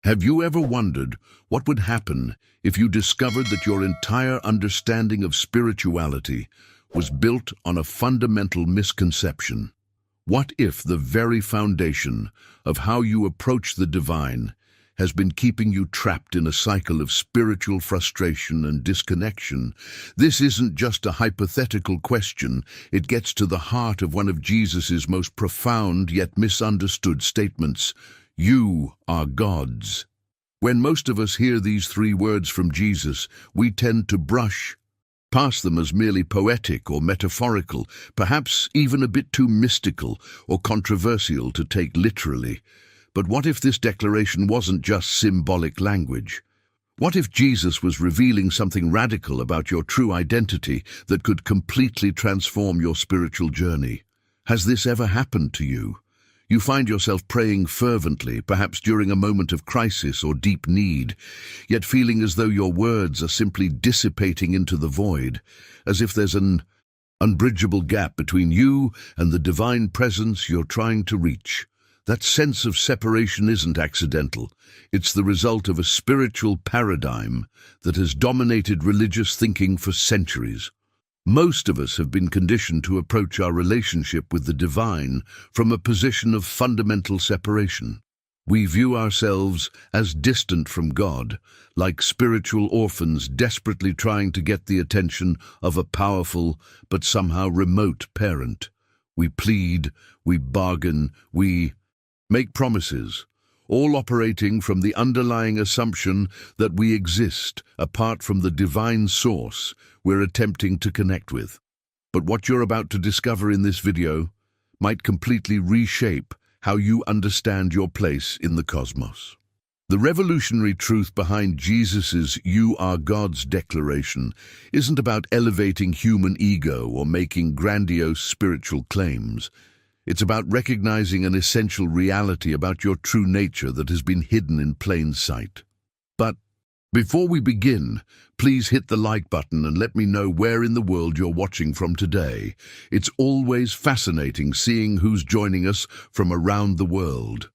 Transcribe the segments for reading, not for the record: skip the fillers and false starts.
Have you ever wondered what would happen if you discovered that your entire understanding of spirituality was built on a fundamental misconception? What if the very foundation of how you approach the divine has been keeping you trapped in a cycle of spiritual frustration and disconnection? This isn't just a hypothetical question. It gets to the heart of one of Jesus's most profound yet misunderstood statements. You are gods. When most of us hear these three words from Jesus, we tend to brush past them as merely poetic or metaphorical, perhaps even a bit too mystical or controversial to take literally. But what if this declaration wasn't just symbolic language? What if Jesus was revealing something radical about your true identity that could completely transform your spiritual journey? Has this ever happened to you? You find yourself praying fervently, perhaps during a moment of crisis or deep need, yet feeling as though your words are simply dissipating into the void, as if there's an unbridgeable gap between you and the divine presence you're trying to reach. That sense of separation isn't accidental. It's the result of a spiritual paradigm that has dominated religious thinking for centuries. Most of us have been conditioned to approach our relationship with the divine from a position of fundamental separation. We view ourselves as distant from God, like spiritual orphans desperately trying to get the attention of a powerful but somehow remote parent. We plead, we bargain, we make promises, all operating from the underlying assumption that we exist apart from the divine source we're attempting to connect with. But what you're about to discover in this video might completely reshape how you understand your place in the cosmos. The revolutionary truth behind Jesus's "You are God's" declaration isn't about elevating human ego or making grandiose spiritual claims. It's about recognizing an essential reality about your true nature that has been hidden in plain sight. But before we begin, please hit the like button and let me know where in the world you're watching from today. It's always fascinating seeing who's joining us from around the world.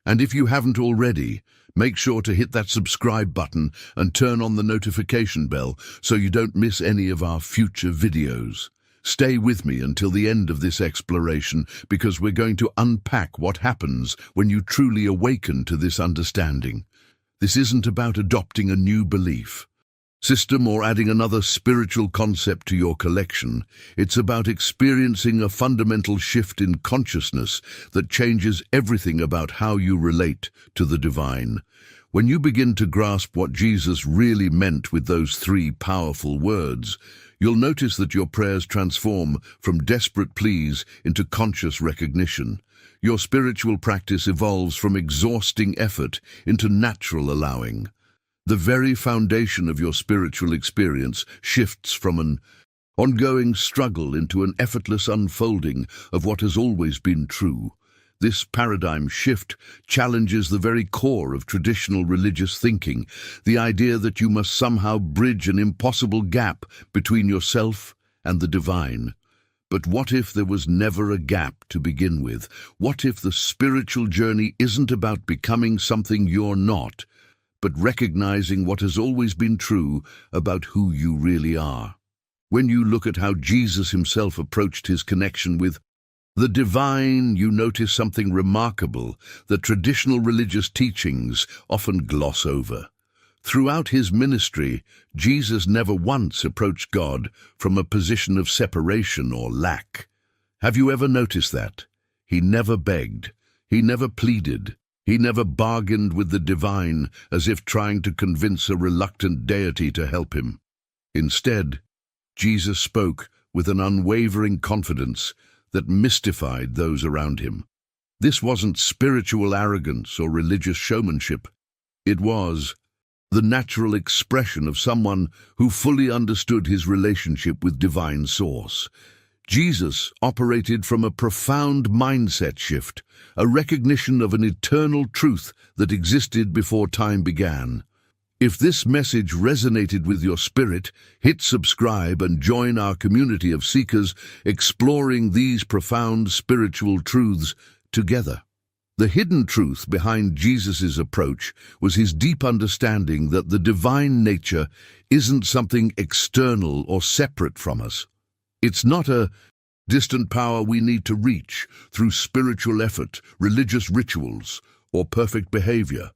And if you haven't already, make sure to hit that subscribe button and turn on the notification bell so you don't miss any of our future videos. Stay with me until the end of this exploration, because we're going to unpack what happens when you truly awaken to this understanding. This isn't about adopting a new belief system or adding another spiritual concept to your collection. It's about experiencing a fundamental shift in consciousness that changes everything about how you relate to the divine. When you begin to grasp what Jesus really meant with those three powerful words, you'll notice that your prayers transform from desperate pleas into conscious recognition. Your spiritual practice evolves from exhausting effort into natural allowing. The very foundation of your spiritual experience shifts from an ongoing struggle into an effortless unfolding of what has always been true. This paradigm shift challenges the very core of traditional religious thinking, the idea that you must somehow bridge an impossible gap between yourself and the divine. But what if there was never a gap to begin with? What if the spiritual journey isn't about becoming something you're not, but recognizing what has always been true about who you really are? When you look at how Jesus himself approached his connection with the divine, you notice something remarkable that traditional religious teachings often gloss over. Throughout his ministry, Jesus never once approached God from a position of separation or lack. Have you ever noticed that? He never begged, he never pleaded, he never bargained with the divine as if trying to convince a reluctant deity to help him. Instead, Jesus spoke with an unwavering confidence that mystified those around him. This wasn't spiritual arrogance or religious showmanship. It was the natural expression of someone who fully understood his relationship with divine source. Jesus operated from a profound mindset shift, a recognition of an eternal truth that existed before time began. If this message resonated with your spirit, hit subscribe and join our community of seekers exploring these profound spiritual truths together. The hidden truth behind Jesus' approach was his deep understanding that the divine nature isn't something external or separate from us. It's not a distant power we need to reach through spiritual effort, religious rituals, or perfect behavior.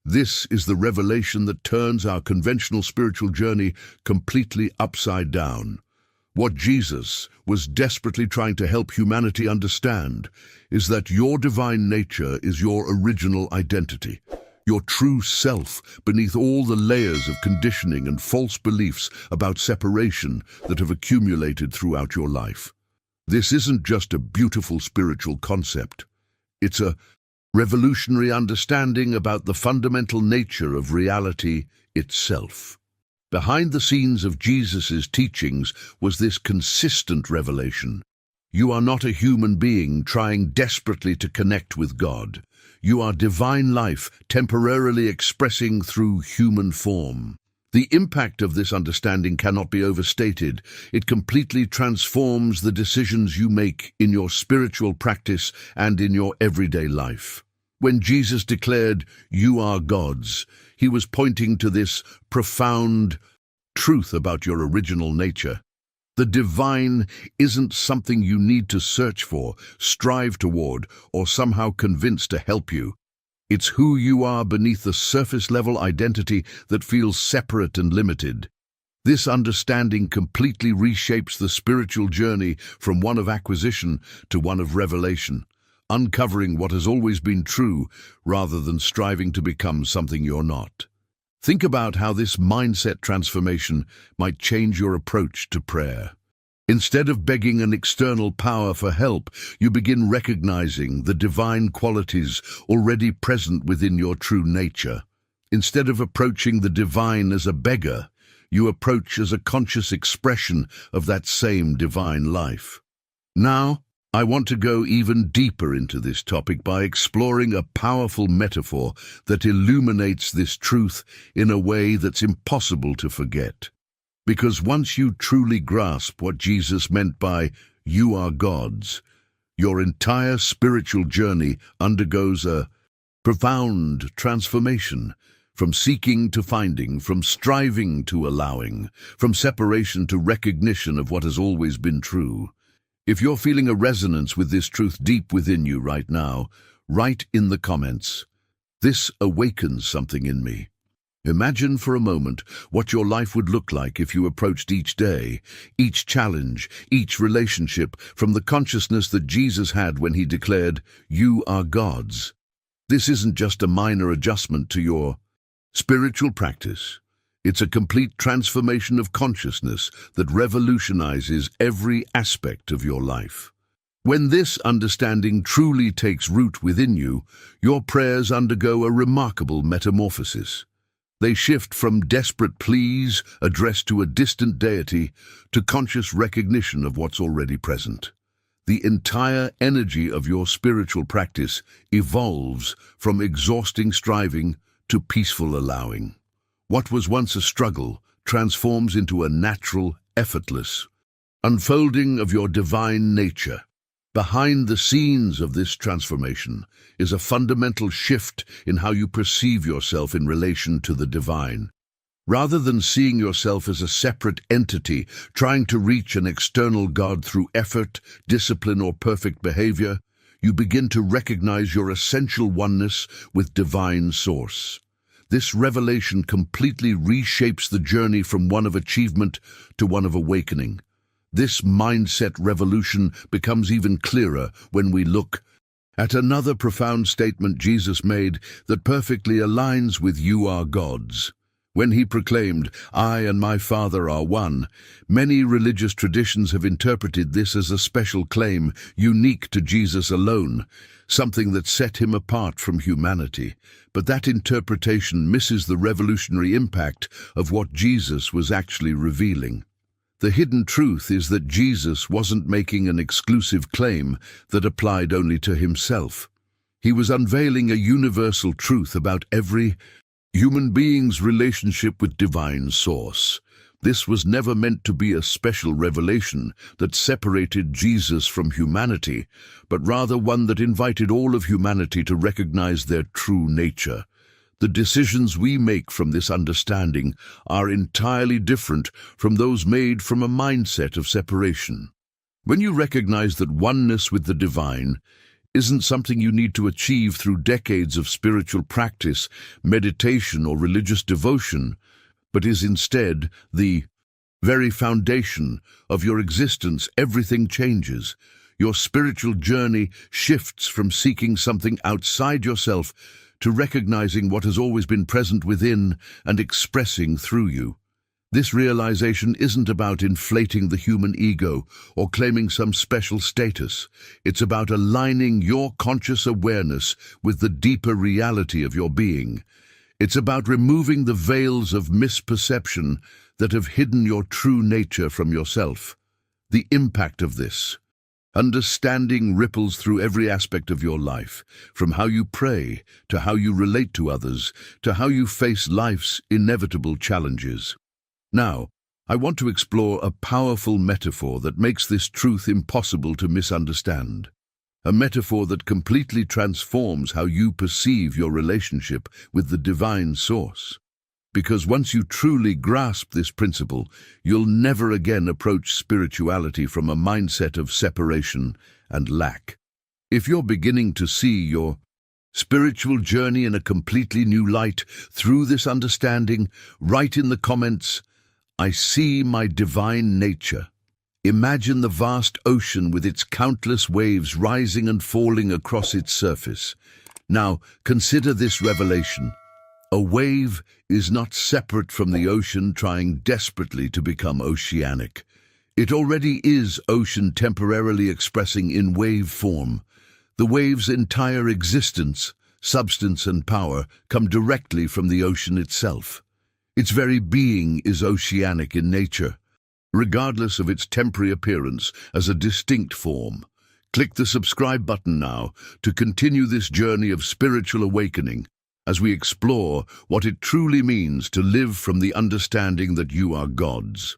This is the revelation that turns our conventional spiritual journey completely upside down. What Jesus was desperately trying to help humanity understand is that your divine nature is your original identity, your true self beneath all the layers of conditioning and false beliefs about separation that have accumulated throughout your life. This isn't just a beautiful spiritual concept. It's a revolutionary understanding about the fundamental nature of reality itself. Behind the scenes of Jesus' teachings was this consistent revelation. You are not a human being trying desperately to connect with God. You are divine life temporarily expressing through human form. The impact of this understanding cannot be overstated. It completely transforms the decisions you make in your spiritual practice and in your everyday life. When Jesus declared, "You are God's," he was pointing to this profound truth about your original nature. The divine isn't something you need to search for, strive toward, or somehow convince to help you. It's who you are beneath the surface-level identity that feels separate and limited. This understanding completely reshapes the spiritual journey from one of acquisition to one of revelation, uncovering what has always been true rather than striving to become something you're not. Think about how this mindset transformation might change your approach to prayer. Instead of begging an external power for help, you begin recognizing the divine qualities already present within your true nature. Instead of approaching the divine as a beggar, you approach as a conscious expression of that same divine life. Now, I want to go even deeper into this topic by exploring a powerful metaphor that illuminates this truth in a way that's impossible to forget. Because once you truly grasp what Jesus meant by "you are God's," your entire spiritual journey undergoes a profound transformation. From seeking to finding, from striving to allowing, from separation to recognition of what has always been true. If you're feeling a resonance with this truth deep within you right now, write in the comments, "This awakens something in me." Imagine for a moment what your life would look like if you approached each day, each challenge, each relationship from the consciousness that Jesus had when he declared, "You are God's." This isn't just a minor adjustment to your spiritual practice. It's a complete transformation of consciousness that revolutionizes every aspect of your life. When this understanding truly takes root within you, your prayers undergo a remarkable metamorphosis. They shift from desperate pleas addressed to a distant deity to conscious recognition of what's already present. The entire energy of your spiritual practice evolves from exhausting striving to peaceful allowing. What was once a struggle transforms into a natural, effortless unfolding of your divine nature. Behind the scenes of this transformation is a fundamental shift in how you perceive yourself in relation to the divine. Rather than seeing yourself as a separate entity trying to reach an external God through effort, discipline, or perfect behavior, you begin to recognize your essential oneness with divine source. This revelation completely reshapes the journey from one of achievement to one of awakening. This mindset revolution becomes even clearer when we look at another profound statement Jesus made that perfectly aligns with "You are God's." When he proclaimed, "I and my Father are one," many religious traditions have interpreted this as a special claim unique to Jesus alone, something that set him apart from humanity. But that interpretation misses the revolutionary impact of what Jesus was actually revealing. The hidden truth is that Jesus wasn't making an exclusive claim that applied only to himself. He was unveiling a universal truth about every human being's relationship with divine source. This was never meant to be a special revelation that separated Jesus from humanity, but rather one that invited all of humanity to recognize their true nature. The decisions we make from this understanding are entirely different from those made from a mindset of separation. When you recognize that oneness with the divine isn't something you need to achieve through decades of spiritual practice, meditation, or religious devotion, but is instead the very foundation of your existence, everything changes. Your spiritual journey shifts from seeking something outside yourself to recognizing what has always been present within and expressing through you. This realization isn't about inflating the human ego or claiming some special status. It's about aligning your conscious awareness with the deeper reality of your being. It's about removing the veils of misperception that have hidden your true nature from yourself. The impact of this understanding ripples through every aspect of your life, from how you pray, to how you relate to others, to how you face life's inevitable challenges. Now, I want to explore a powerful metaphor that makes this truth impossible to misunderstand. A metaphor that completely transforms how you perceive your relationship with the divine source. Because once you truly grasp this principle, you'll never again approach spirituality from a mindset of separation and lack. If you're beginning to see your spiritual journey in a completely new light through this understanding, write in the comments, "I see my divine nature." Imagine the vast ocean with its countless waves rising and falling across its surface. Now, consider this revelation. A wave is not separate from the ocean trying desperately to become oceanic. It already is ocean temporarily expressing in wave form. The wave's entire existence, substance and power come directly from the ocean itself. Its very being is oceanic in nature, regardless of its temporary appearance as a distinct form. Click the subscribe button now to continue this journey of spiritual awakening as we explore what it truly means to live from the understanding that you are God's.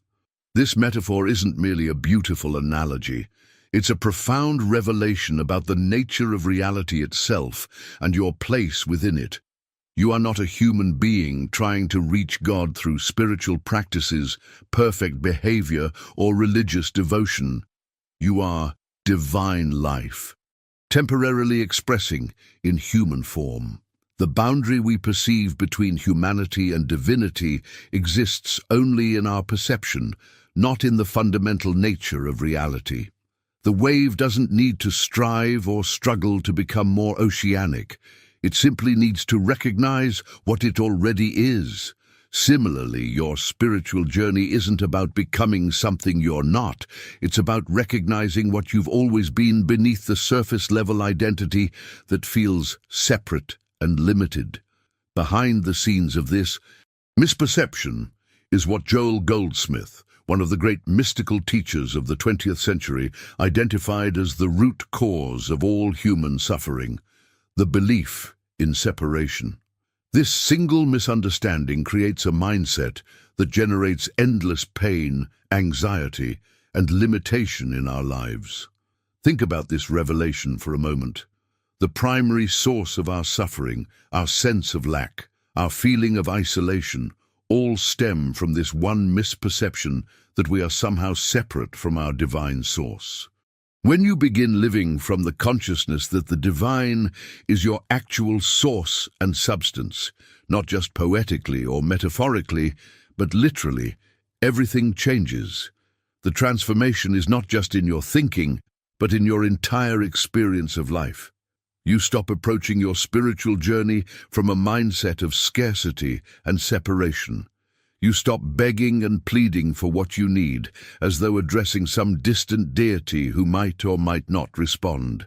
This metaphor isn't merely a beautiful analogy. It's a profound revelation about the nature of reality itself and your place within it. You are not a human being trying to reach God through spiritual practices, perfect behavior, or religious devotion. You are divine life, temporarily expressing in human form. The boundary we perceive between humanity and divinity exists only in our perception, not in the fundamental nature of reality. The wave doesn't need to strive or struggle to become more oceanic. It simply needs to recognize what it already is. Similarly, your spiritual journey isn't about becoming something you're not. It's about recognizing what you've always been beneath the surface-level identity that feels separate and limited. Behind the scenes of this misperception is what Joel Goldsmith, one of the great mystical teachers of the 20th century, identified as the root cause of all human suffering: the belief in separation. This single misunderstanding creates a mindset that generates endless pain, anxiety, and limitation in our lives. Think about this revelation for a moment. The primary source of our suffering, our sense of lack, our feeling of isolation, all stem from this one misperception that we are somehow separate from our divine source. When you begin living from the consciousness that the divine is your actual source and substance, not just poetically or metaphorically, but literally, everything changes. The transformation is not just in your thinking, but in your entire experience of life. You stop approaching your spiritual journey from a mindset of scarcity and separation. You stop begging and pleading for what you need, as though addressing some distant deity who might or might not respond.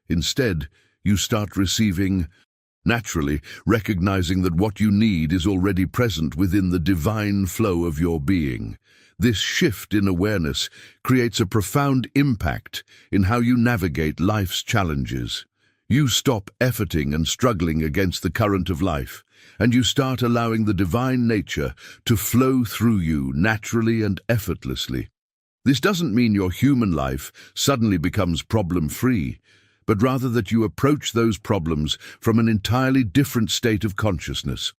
Instead, you start receiving, naturally recognizing that what you need is already present within the divine flow of your being. This shift in awareness creates a profound impact in how you navigate life's challenges. You stop efforting and struggling against the current of life, and you start allowing the divine nature to flow through you naturally and effortlessly. This doesn't mean your human life suddenly becomes problem-free, but rather that you approach those problems from an entirely different state of consciousness.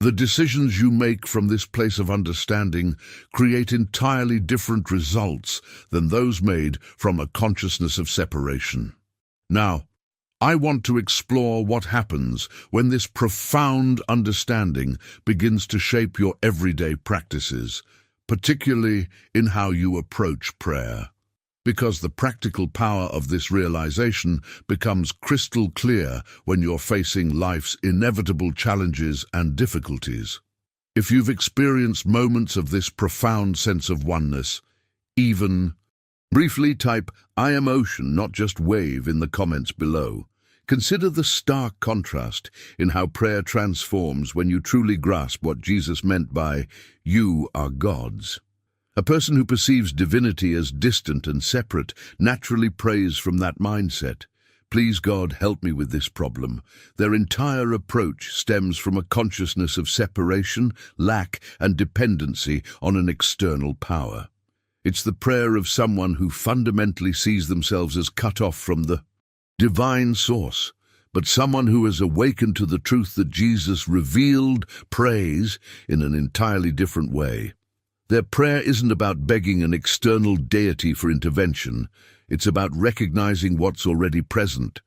The decisions you make from this place of understanding create entirely different results than those made from a consciousness of separation. Now, I want to explore what happens when this profound understanding begins to shape your everyday practices, particularly in how you approach prayer. Because the practical power of this realization becomes crystal clear when you're facing life's inevitable challenges and difficulties. If you've experienced moments of this profound sense of oneness, even briefly type "I am ocean, not just wave" in the comments below. Consider the stark contrast in how prayer transforms when you truly grasp what Jesus meant by "you are God's." A person who perceives divinity as distant and separate naturally prays from that mindset. "Please God, help me with this problem." Their entire approach stems from a consciousness of separation, lack, and dependency on an external power. It's the prayer of someone who fundamentally sees themselves as cut off from the divine source, but someone who has awakened to the truth that Jesus revealed prays in an entirely different way. Their prayer isn't about begging an external deity for intervention. It's about recognizing what's already present.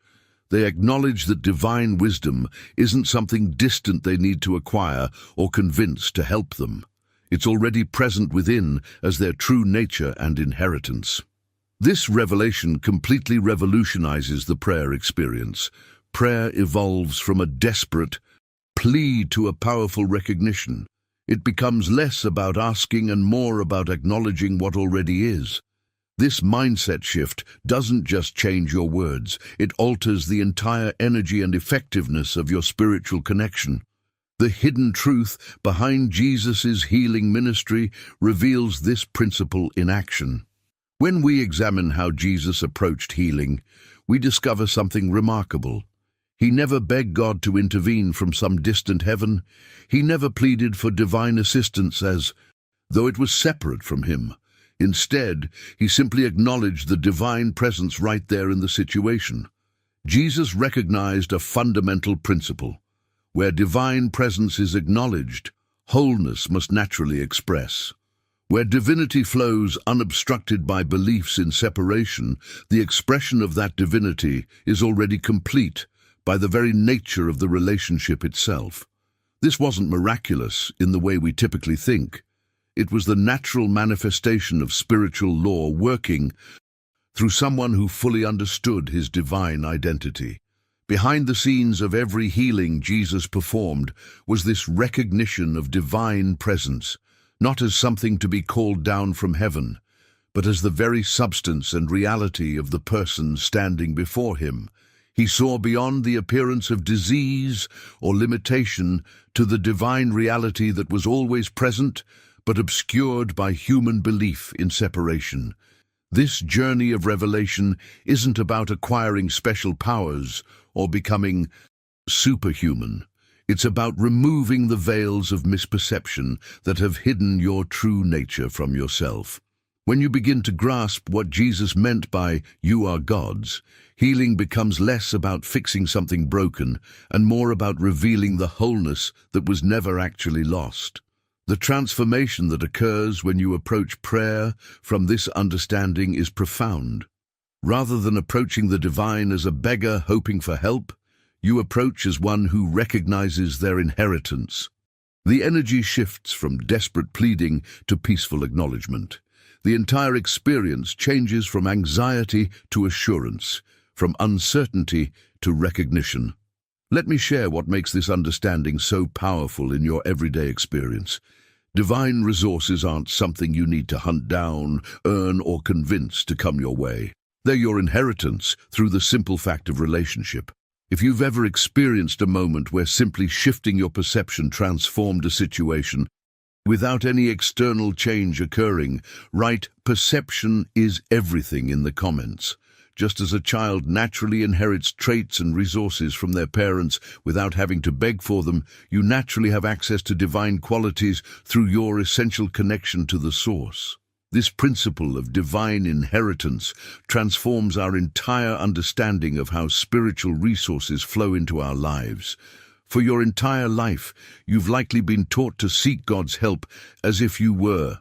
They acknowledge that divine wisdom isn't something distant they need to acquire or convince to help them. It's already present within as their true nature and inheritance. This revelation completely revolutionizes the prayer experience. Prayer evolves from a desperate plea to a powerful recognition. It becomes less about asking and more about acknowledging what already is. This mindset shift doesn't just change your words, it alters the entire energy and effectiveness of your spiritual connection. The hidden truth behind Jesus' healing ministry reveals this principle in action. When we examine how Jesus approached healing, we discover something remarkable. He never begged God to intervene from some distant heaven. He never pleaded for divine assistance as though it was separate from him. Instead, he simply acknowledged the divine presence right there in the situation. Jesus recognized a fundamental principle. Where divine presence is acknowledged, wholeness must naturally express. Where divinity flows unobstructed by beliefs in separation, the expression of that divinity is already complete by the very nature of the relationship itself. This wasn't miraculous in the way we typically think. It was the natural manifestation of spiritual law working through someone who fully understood his divine identity. Behind the scenes of every healing Jesus performed was this recognition of divine presence, not as something to be called down from heaven, but as the very substance and reality of the person standing before him. He saw beyond the appearance of disease or limitation to the divine reality that was always present, but obscured by human belief in separation. This journey of revelation isn't about acquiring special powers or becoming superhuman. It's about removing the veils of misperception that have hidden your true nature from yourself. When you begin to grasp what Jesus meant by "you are God's," healing becomes less about fixing something broken and more about revealing the wholeness that was never actually lost. The transformation that occurs when you approach prayer from this understanding is profound. Rather than approaching the divine as a beggar hoping for help, you approach as one who recognizes their inheritance. The energy shifts from desperate pleading to peaceful acknowledgement. The entire experience changes from anxiety to assurance, from uncertainty to recognition. Let me share what makes this understanding so powerful in your everyday experience. Divine resources aren't something you need to hunt down, earn, or convince to come your way. They're your inheritance through the simple fact of relationship. If you've ever experienced a moment where simply shifting your perception transformed a situation without any external change occurring, write "perception is everything" in the comments. Just as a child naturally inherits traits and resources from their parents without having to beg for them, you naturally have access to divine qualities through your essential connection to the source. This principle of divine inheritance transforms our entire understanding of how spiritual resources flow into our lives. For your entire life, you've likely been taught to seek God's help as if you were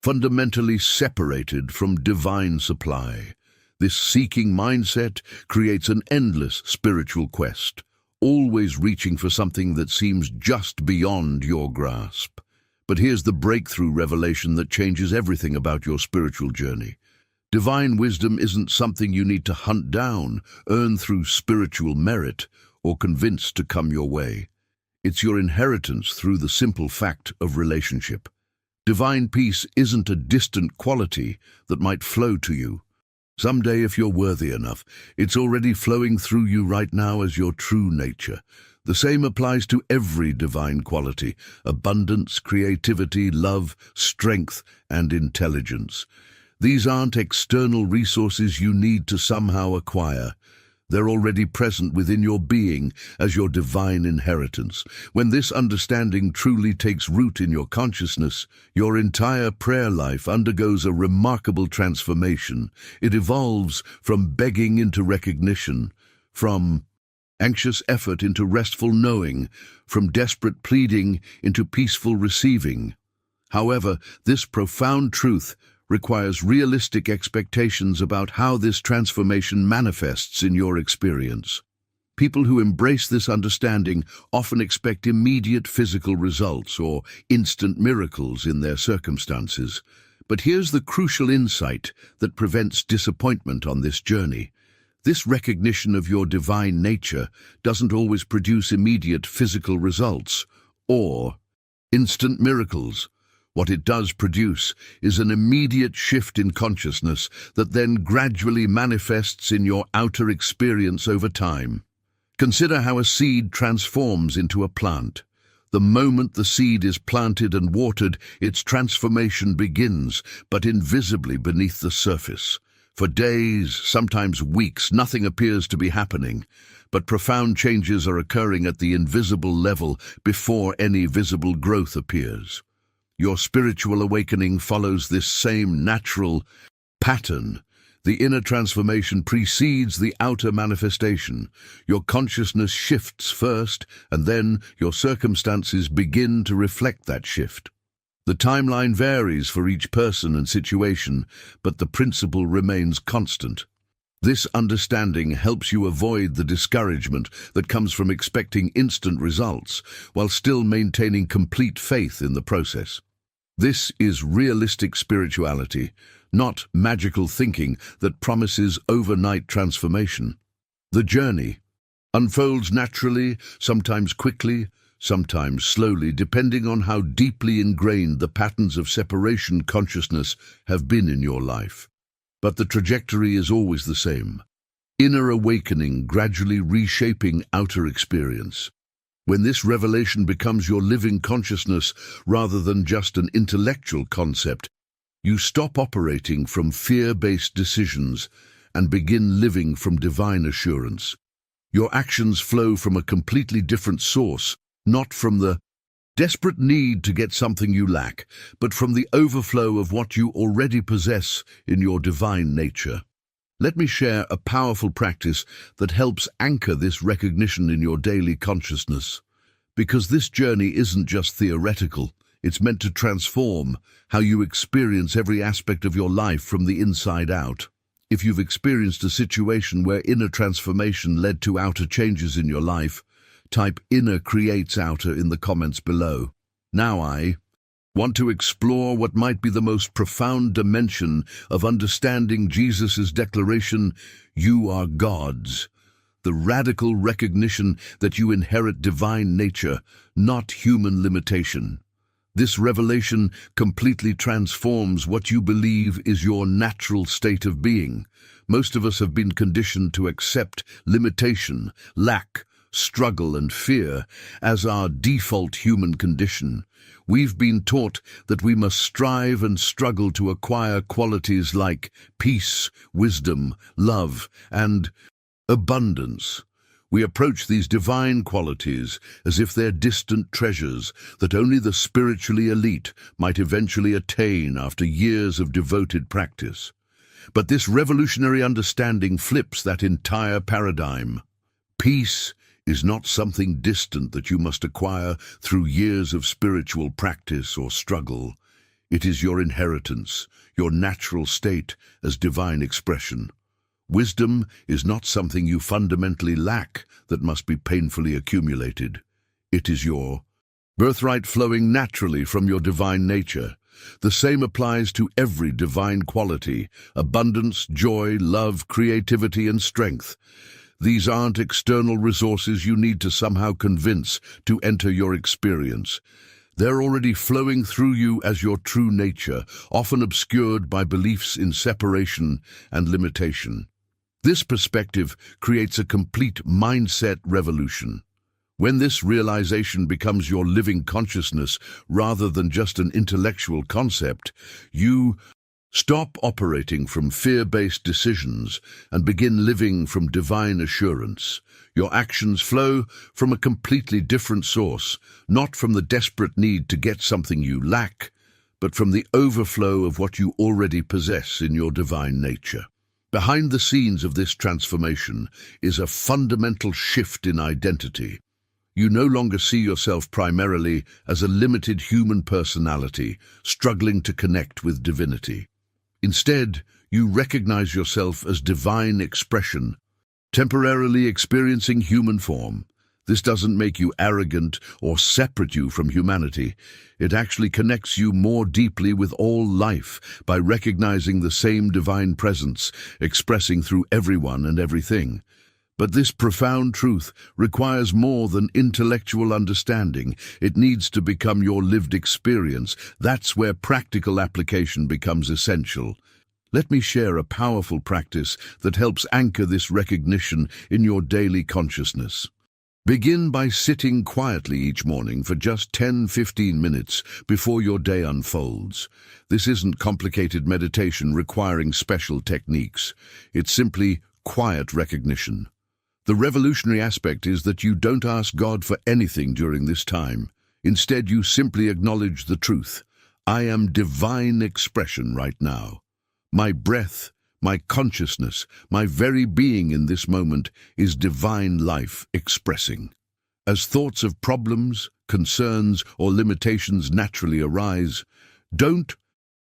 fundamentally separated from divine supply. This seeking mindset creates an endless spiritual quest, always reaching for something that seems just beyond your grasp. But here's the breakthrough revelation that changes everything about your spiritual journey. Divine wisdom isn't something you need to hunt down, earn through spiritual merit, or convince to come your way. It's your inheritance through the simple fact of relationship. Divine peace isn't a distant quality that might flow to you. Someday, if you're worthy enough, it's already flowing through you right now as your true nature. The same applies to every divine quality: abundance, creativity, love, strength, and intelligence. These aren't external resources you need to somehow acquire. They're already present within your being as your divine inheritance. When this understanding truly takes root in your consciousness, your entire prayer life undergoes a remarkable transformation. It evolves from begging into recognition, from anxious effort into restful knowing, from desperate pleading into peaceful receiving. However, this profound truth requires realistic expectations about how this transformation manifests in your experience. People who embrace this understanding often expect immediate physical results or instant miracles in their circumstances. But here's the crucial insight that prevents disappointment on this journey. This recognition of your divine nature doesn't always produce immediate physical results or instant miracles. What it does produce is an immediate shift in consciousness that then gradually manifests in your outer experience over time. Consider how a seed transforms into a plant. The moment the seed is planted and watered, its transformation begins, but invisibly beneath the surface. For days, sometimes weeks, nothing appears to be happening, but profound changes are occurring at the invisible level before any visible growth appears. Your spiritual awakening follows this same natural pattern. The inner transformation precedes the outer manifestation. Your consciousness shifts first, and then your circumstances begin to reflect that shift. The timeline varies for each person and situation, but the principle remains constant. This understanding helps you avoid the discouragement that comes from expecting instant results, while still maintaining complete faith in the process. This is realistic spirituality, not magical thinking that promises overnight transformation. The journey unfolds naturally, sometimes quickly, sometimes slowly, depending on how deeply ingrained the patterns of separation consciousness have been in your life. But the trajectory is always the same: inner awakening gradually reshaping outer experience. When this revelation becomes your living consciousness rather than just an intellectual concept, you stop operating from fear-based decisions and begin living from divine assurance. Your actions flow from a completely different source, not from the desperate need to get something you lack, but from the overflow of what you already possess in your divine nature. Let me share a powerful practice that helps anchor this recognition in your daily consciousness. Because this journey isn't just theoretical, it's meant to transform how you experience every aspect of your life from the inside out. If you've experienced a situation where inner transformation led to outer changes in your life, type "inner creates outer" in the comments below. Now I want to explore what might be the most profound dimension of understanding Jesus' declaration, "You are God's." The radical recognition that you inherit divine nature, not human limitation. This revelation completely transforms what you believe is your natural state of being. Most of us have been conditioned to accept limitation, lack, struggle, and fear as our default human condition. We've been taught that we must strive and struggle to acquire qualities like peace, wisdom, love, and abundance. We approach these divine qualities as if they're distant treasures that only the spiritually elite might eventually attain after years of devoted practice. But this revolutionary understanding flips that entire paradigm. Peace is not something distant that you must acquire through years of spiritual practice or struggle. It is your inheritance, your natural state as divine expression. Wisdom is not something you fundamentally lack that must be painfully accumulated. It is your birthright flowing naturally from your divine nature. The same applies to every divine quality: abundance, joy, love, creativity, and strength. These aren't external resources you need to somehow convince to enter your experience. They're already flowing through you as your true nature, often obscured by beliefs in separation and limitation. This perspective creates a complete mindset revolution. When this realization becomes your living consciousness rather than just an intellectual concept, you stop operating from fear-based decisions and begin living from divine assurance. Your actions flow from a completely different source, not from the desperate need to get something you lack, but from the overflow of what you already possess in your divine nature. Behind the scenes of this transformation is a fundamental shift in identity. You no longer see yourself primarily as a limited human personality struggling to connect with divinity. Instead, you recognize yourself as divine expression, temporarily experiencing human form. This doesn't make you arrogant or separate you from humanity. It actually connects you more deeply with all life by recognizing the same divine presence expressing through everyone and everything. But this profound truth requires more than intellectual understanding. It needs to become your lived experience. That's where practical application becomes essential. Let me share a powerful practice that helps anchor this recognition in your daily consciousness. Begin by sitting quietly each morning for just 10-15 minutes before your day unfolds. This isn't complicated meditation requiring special techniques. It's simply quiet recognition. The revolutionary aspect is that you don't ask God for anything during this time. Instead, you simply acknowledge the truth. I am divine expression right now. My breath, my consciousness, my very being in this moment is divine life expressing. As thoughts of problems, concerns, or limitations naturally arise, don't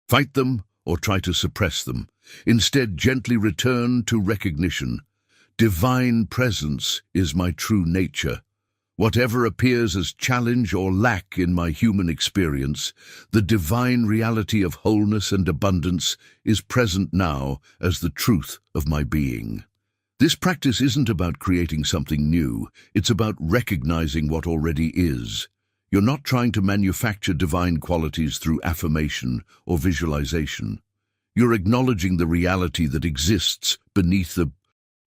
fight them or try to suppress them. Instead, gently return to recognition. Divine presence is my true nature. Whatever appears as challenge or lack in my human experience, the divine reality of wholeness and abundance is present now as the truth of my being. This practice isn't about creating something new, it's about recognizing what already is. You're not trying to manufacture divine qualities through affirmation or visualization. You're acknowledging the reality that exists beneath the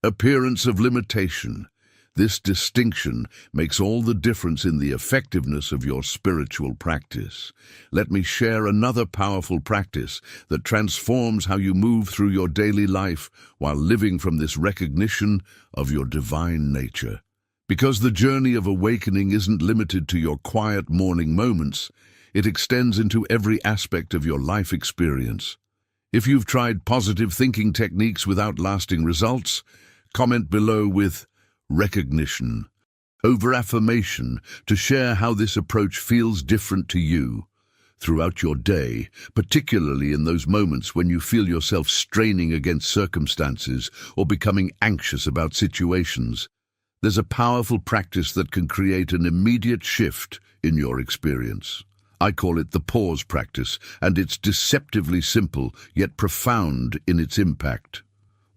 appearance of limitation. This distinction makes all the difference in the effectiveness of your spiritual practice. Let me share another powerful practice that transforms how you move through your daily life while living from this recognition of your divine nature. Because the journey of awakening isn't limited to your quiet morning moments, it extends into every aspect of your life experience. If you've tried positive thinking techniques without lasting results, comment below with recognition over affirmation to share how this approach feels different to you. Throughout your day, particularly in those moments when you feel yourself straining against circumstances or becoming anxious about situations, there's a powerful practice that can create an immediate shift in your experience. I call it the pause practice, and it's deceptively simple yet profound in its impact.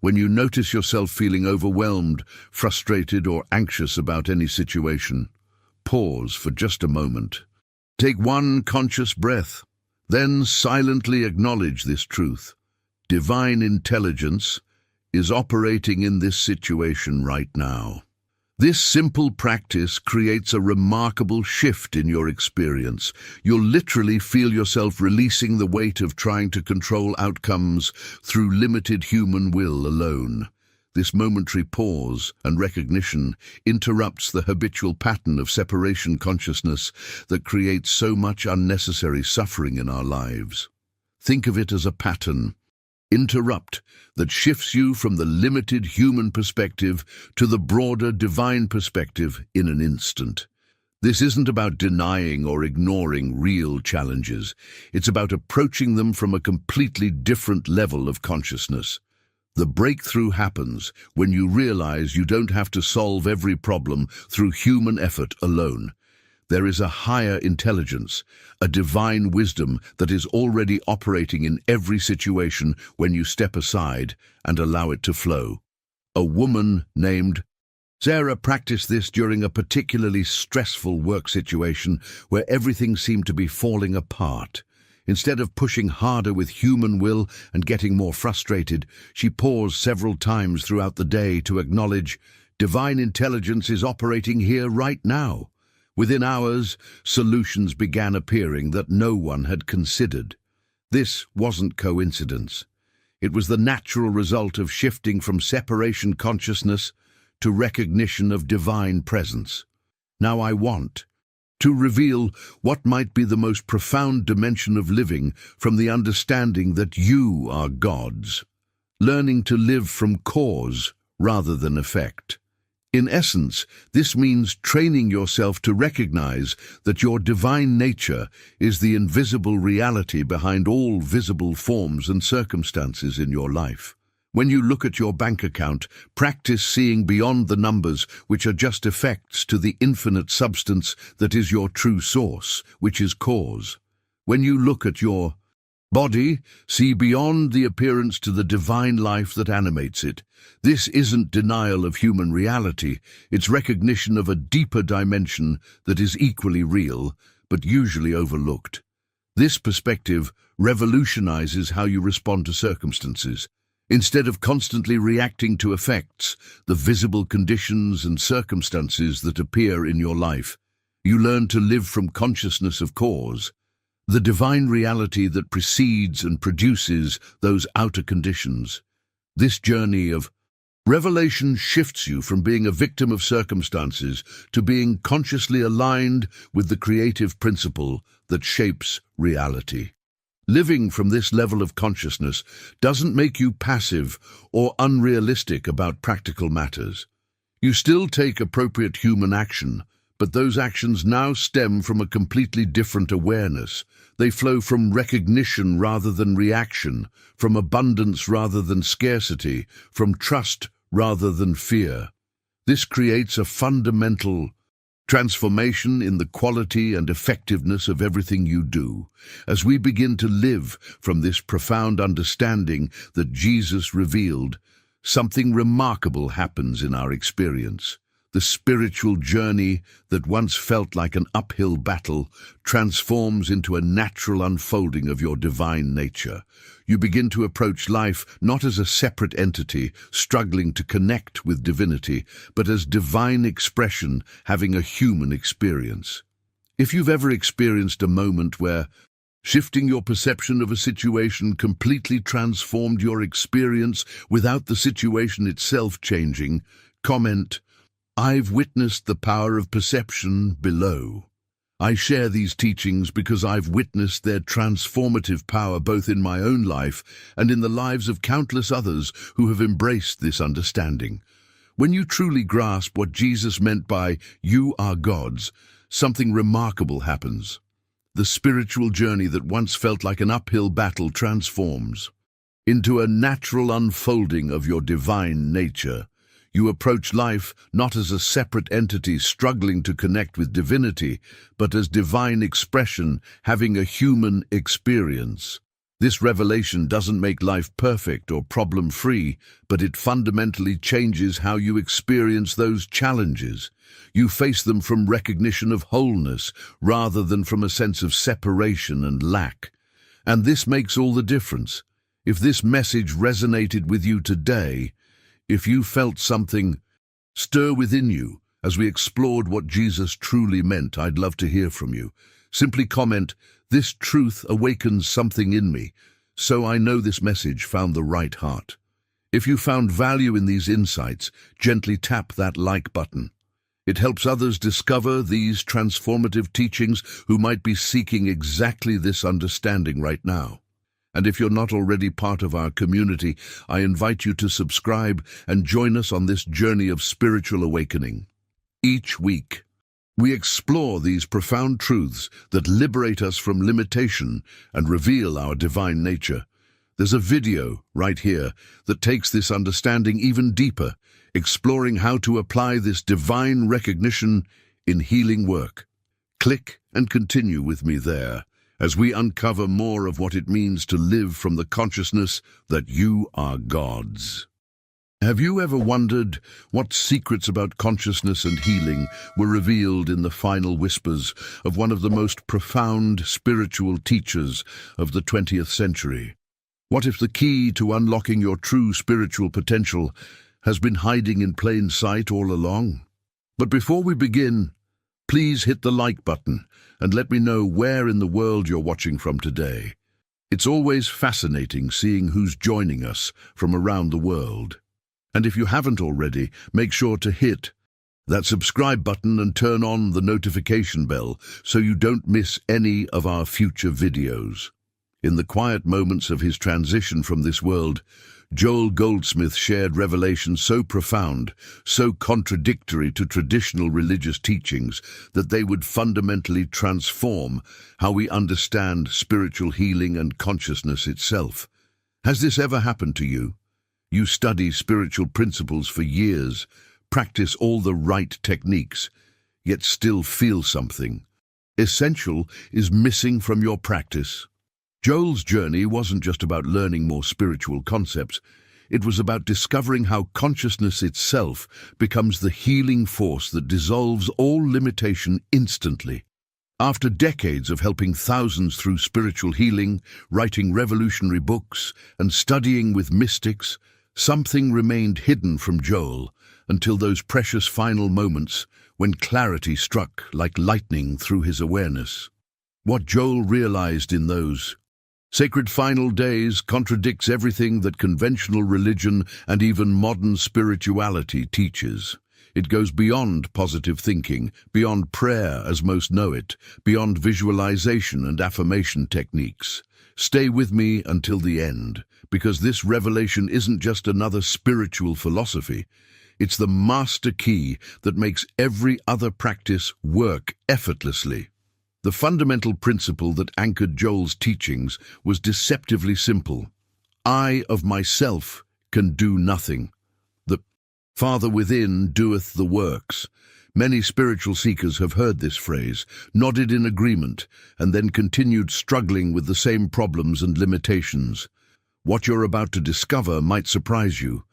When you notice yourself feeling overwhelmed, frustrated, or anxious about any situation, pause for just a moment. Take one conscious breath, then silently acknowledge this truth. Divine intelligence is operating in this situation right now. This simple practice creates a remarkable shift in your experience. You'll literally feel yourself releasing the weight of trying to control outcomes through limited human will alone. This momentary pause and recognition interrupts the habitual pattern of separation consciousness that creates so much unnecessary suffering in our lives. Think of it as a pattern. Interrupt that shifts you from the limited human perspective to the broader divine perspective in an instant. This isn't about denying or ignoring real challenges. It's about approaching them from a completely different level of consciousness. The breakthrough happens when you realize you don't have to solve every problem through human effort alone. There is a higher intelligence, a divine wisdom that is already operating in every situation when you step aside and allow it to flow. A woman named Sarah practiced this during a particularly stressful work situation where everything seemed to be falling apart. Instead of pushing harder with human will and getting more frustrated, she paused several times throughout the day to acknowledge, divine intelligence is operating here right now. Within hours, solutions began appearing that no one had considered. This wasn't coincidence. It was the natural result of shifting from separation consciousness to recognition of divine presence. Now I want to reveal what might be the most profound dimension of living from the understanding that you are God's. Learning to live from cause rather than effect. In essence, this means training yourself to recognize that your divine nature is the invisible reality behind all visible forms and circumstances in your life. When you look at your bank account, practice seeing beyond the numbers, which are just effects, to the infinite substance that is your true source, which is cause. When you look at your body, see beyond the appearance to the divine life that animates it. This isn't denial of human reality, it's recognition of a deeper dimension that is equally real, but usually overlooked. This perspective revolutionizes how you respond to circumstances. Instead of constantly reacting to effects, the visible conditions and circumstances that appear in your life, you learn to live from consciousness of cause, the divine reality that precedes and produces those outer conditions. This journey of revelation shifts you from being a victim of circumstances to being consciously aligned with the creative principle that shapes reality. Living from this level of consciousness doesn't make you passive or unrealistic about practical matters. You still take appropriate human action, but those actions now stem from a completely different awareness. They flow from recognition rather than reaction, from abundance rather than scarcity, from trust rather than fear. This creates a fundamental transformation in the quality and effectiveness of everything you do. As we begin to live from this profound understanding that Jesus revealed, something remarkable happens in our experience. The spiritual journey that once felt like an uphill battle transforms into a natural unfolding of your divine nature. You begin to approach life not as a separate entity struggling to connect with divinity, but as divine expression having a human experience. If you've ever experienced a moment where shifting your perception of a situation completely transformed your experience without the situation itself changing, comment, "I've witnessed the power of perception" below. I share these teachings because I've witnessed their transformative power both in my own life and in the lives of countless others who have embraced this understanding. When you truly grasp what Jesus meant by "you are God's," something remarkable happens. The spiritual journey that once felt like an uphill battle transforms into a natural unfolding of your divine nature. You approach life not as a separate entity struggling to connect with divinity, but as divine expression having a human experience. This revelation doesn't make life perfect or problem-free, but it fundamentally changes how you experience those challenges. You face them from recognition of wholeness rather than from a sense of separation and lack. And this makes all the difference. If this message resonated with you today, if you felt something stir within you, As we explored what Jesus truly meant, I'd love to hear from you. Simply comment, "This truth awakens something in me, so I know this message found the right heart." If you found value in these insights, gently tap that like button. It helps others discover these transformative teachings who might be seeking exactly this understanding right now. And if you're not already part of our community, I invite you to subscribe and join us on this journey of spiritual awakening. Each week, we explore these profound truths that liberate us from limitation and reveal our divine nature. There's a video right here that takes this understanding even deeper, exploring how to apply this divine recognition in healing work. Click and continue with me there as we uncover more of what it means to live from the consciousness that you are God's. Have you ever wondered what secrets about consciousness and healing were revealed in the final whispers of one of the most profound spiritual teachers of the 20th century? What if the key to unlocking your true spiritual potential has been hiding in plain sight all along? But before we begin, please hit the like button and let me know where in the world you're watching from today. It's always fascinating seeing who's joining us from around the world. And if you haven't already, make sure to hit that subscribe button and turn on the notification bell so you don't miss any of our future videos. In the quiet moments of his transition from this world, Joel Goldsmith shared revelations so profound, so contradictory to traditional religious teachings, that they would fundamentally transform how we understand spiritual healing and consciousness itself. Has this ever happened to you? You study spiritual principles for years, practice all the right techniques, yet still feel something essential is missing from your practice. Joel's journey wasn't just about learning more spiritual concepts. It was about discovering how consciousness itself becomes the healing force that dissolves all limitation instantly. After decades of helping thousands through spiritual healing, writing revolutionary books, and studying with mystics, something remained hidden from Joel until those precious final moments when clarity struck like lightning through his awareness. What Joel realized in those sacred final days contradicts everything that conventional religion and even modern spirituality teaches. It goes beyond positive thinking, beyond prayer as most know it, beyond visualization and affirmation techniques. Stay with me until the end, because this revelation isn't just another spiritual philosophy. It's the master key that makes every other practice work effortlessly. The fundamental principle that anchored Joel's teachings was deceptively simple. I of myself can do nothing. The Father within doeth the works. Many spiritual seekers have heard this phrase, nodded in agreement, and then continued struggling with the same problems and limitations. What you're about to discover might surprise you,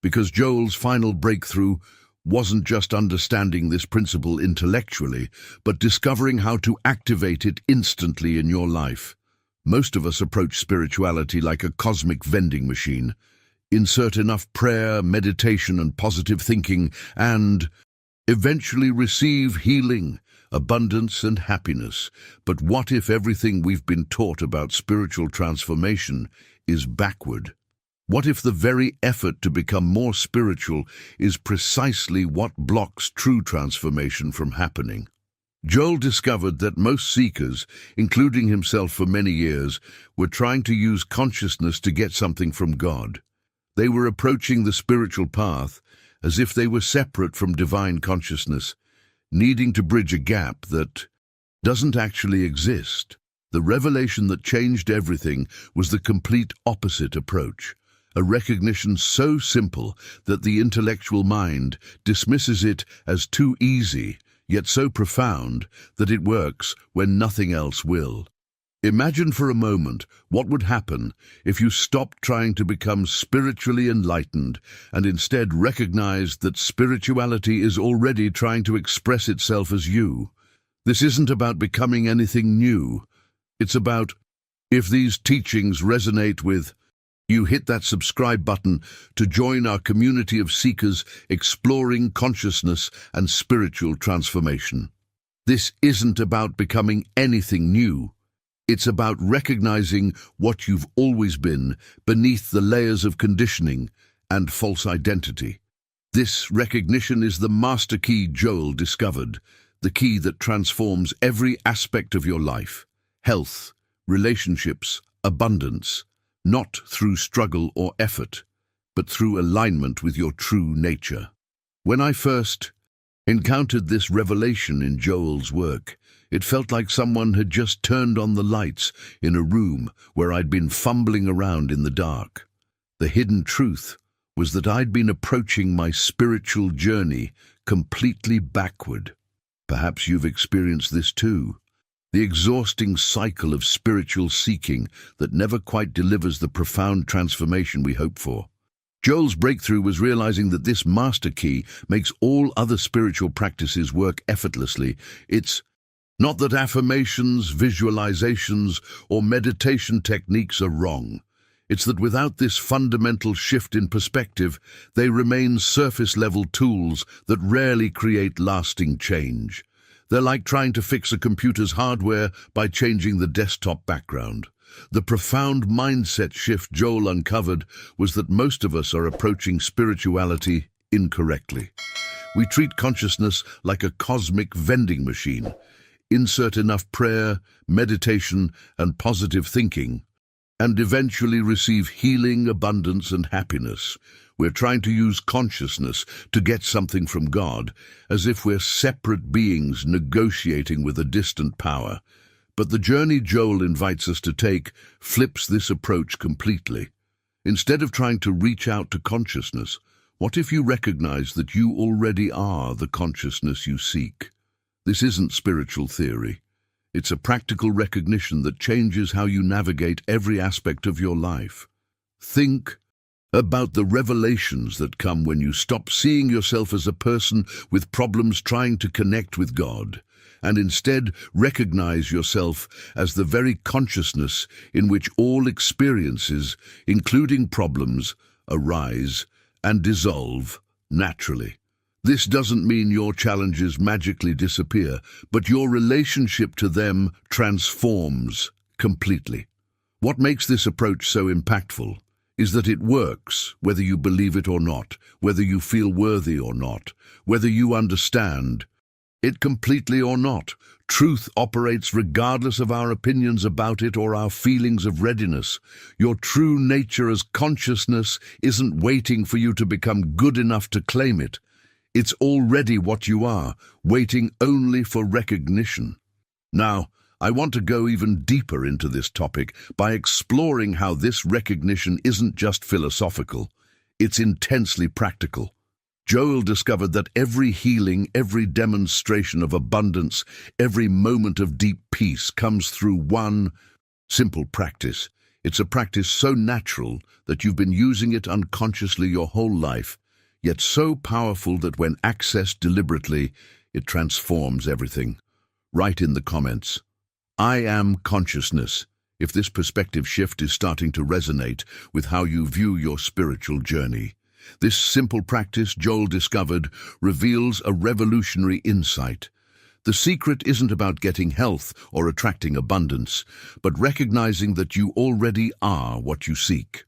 because Joel's final breakthrough wasn't just understanding this principle intellectually, but discovering how to activate it instantly in your life. Most of us approach spirituality like a cosmic vending machine. Insert enough prayer, meditation, and positive thinking, and eventually receive healing, abundance, and happiness. But what if everything we've been taught about spiritual transformation is backward? What if the very effort to become more spiritual is precisely what blocks true transformation from happening? Joel discovered that most seekers, including himself for many years, were trying to use consciousness to get something from God. They were approaching the spiritual path as if they were separate from divine consciousness, needing to bridge a gap that doesn't actually exist. The revelation that changed everything was the complete opposite approach. A recognition so simple that the intellectual mind dismisses it as too easy, yet so profound that it works when nothing else will. Imagine for a moment what would happen if you stopped trying to become spiritually enlightened and instead recognized that spirituality is already trying to express itself as you. This isn't about becoming anything new. It's about, if these teachings resonate with you hit that subscribe button to join our community of seekers exploring consciousness and spiritual transformation. This isn't about becoming anything new. It's about recognizing what you've always been beneath the layers of conditioning and false identity. This recognition is the master key Joel discovered, the key that transforms every aspect of your life: health, relationships, abundance, not through struggle or effort, but through alignment with your true nature. When I first encountered this revelation in Joel's work, it felt like someone had just turned on the lights in a room where I'd been fumbling around in the dark. The hidden truth was that I'd been approaching my spiritual journey completely backward. Perhaps you've experienced this too. The exhausting cycle of spiritual seeking that never quite delivers the profound transformation we hope for. Joel's breakthrough was realizing that this master key makes all other spiritual practices work effortlessly. It's not that affirmations, visualizations, or meditation techniques are wrong. It's that without this fundamental shift in perspective, they remain surface-level tools that rarely create lasting change. They're like trying to fix a computer's hardware by changing the desktop background. The profound mindset shift Joel uncovered was that most of us are approaching spirituality incorrectly. We treat consciousness like a cosmic vending machine. Insert enough prayer, meditation, and positive thinking, and eventually receive healing, abundance, and happiness. We're trying to use consciousness to get something from God, as if we're separate beings negotiating with a distant power. But the journey Joel invites us to take flips this approach completely. Instead of trying to reach out to consciousness, what if you recognize that you already are the consciousness you seek? This isn't spiritual theory. It's a practical recognition that changes how you navigate every aspect of your life. Think about the revelations that come when you stop seeing yourself as a person with problems trying to connect with God, and instead recognize yourself as the very consciousness in which all experiences, including problems, arise and dissolve naturally. This doesn't mean your challenges magically disappear, but your relationship to them transforms completely. What makes this approach so impactful is that it works whether you believe it or not, whether you feel worthy or not, whether you understand it completely or not. Truth operates regardless of our opinions about it or our feelings of readiness. Your true nature as consciousness isn't waiting for you to become good enough to claim it. It's already what you are, waiting only for recognition. Now, I want to go even deeper into this topic by exploring how this recognition isn't just philosophical, it's intensely practical. Joel discovered that every healing, every demonstration of abundance, every moment of deep peace comes through one simple practice. It's a practice so natural that you've been using it unconsciously your whole life, yet so powerful that when accessed deliberately, it transforms everything. Write in the comments, "I am consciousness," if this perspective shift is starting to resonate with how you view your spiritual journey. This simple practice, Joel discovered, reveals a revolutionary insight. The secret isn't about getting health or attracting abundance, but recognizing that you already are what you seek.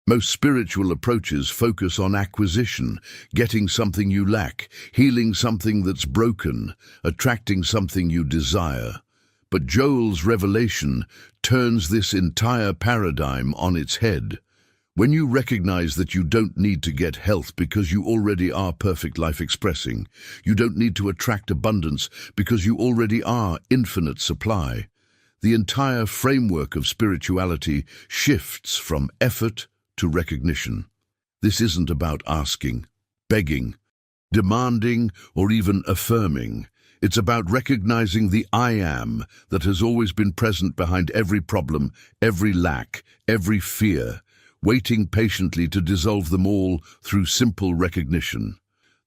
Most spiritual approaches focus on acquisition, getting something you lack, healing something that's broken, attracting something you desire. But Joel's revelation turns this entire paradigm on its head. When you recognize that you don't need to get health because you already are perfect life expressing, you don't need to attract abundance because you already are infinite supply, the entire framework of spirituality shifts from effort to recognition. This isn't about asking, begging, demanding, or even affirming. It's about recognizing the I am that has always been present behind every problem, every lack, every fear, waiting patiently to dissolve them all through simple recognition.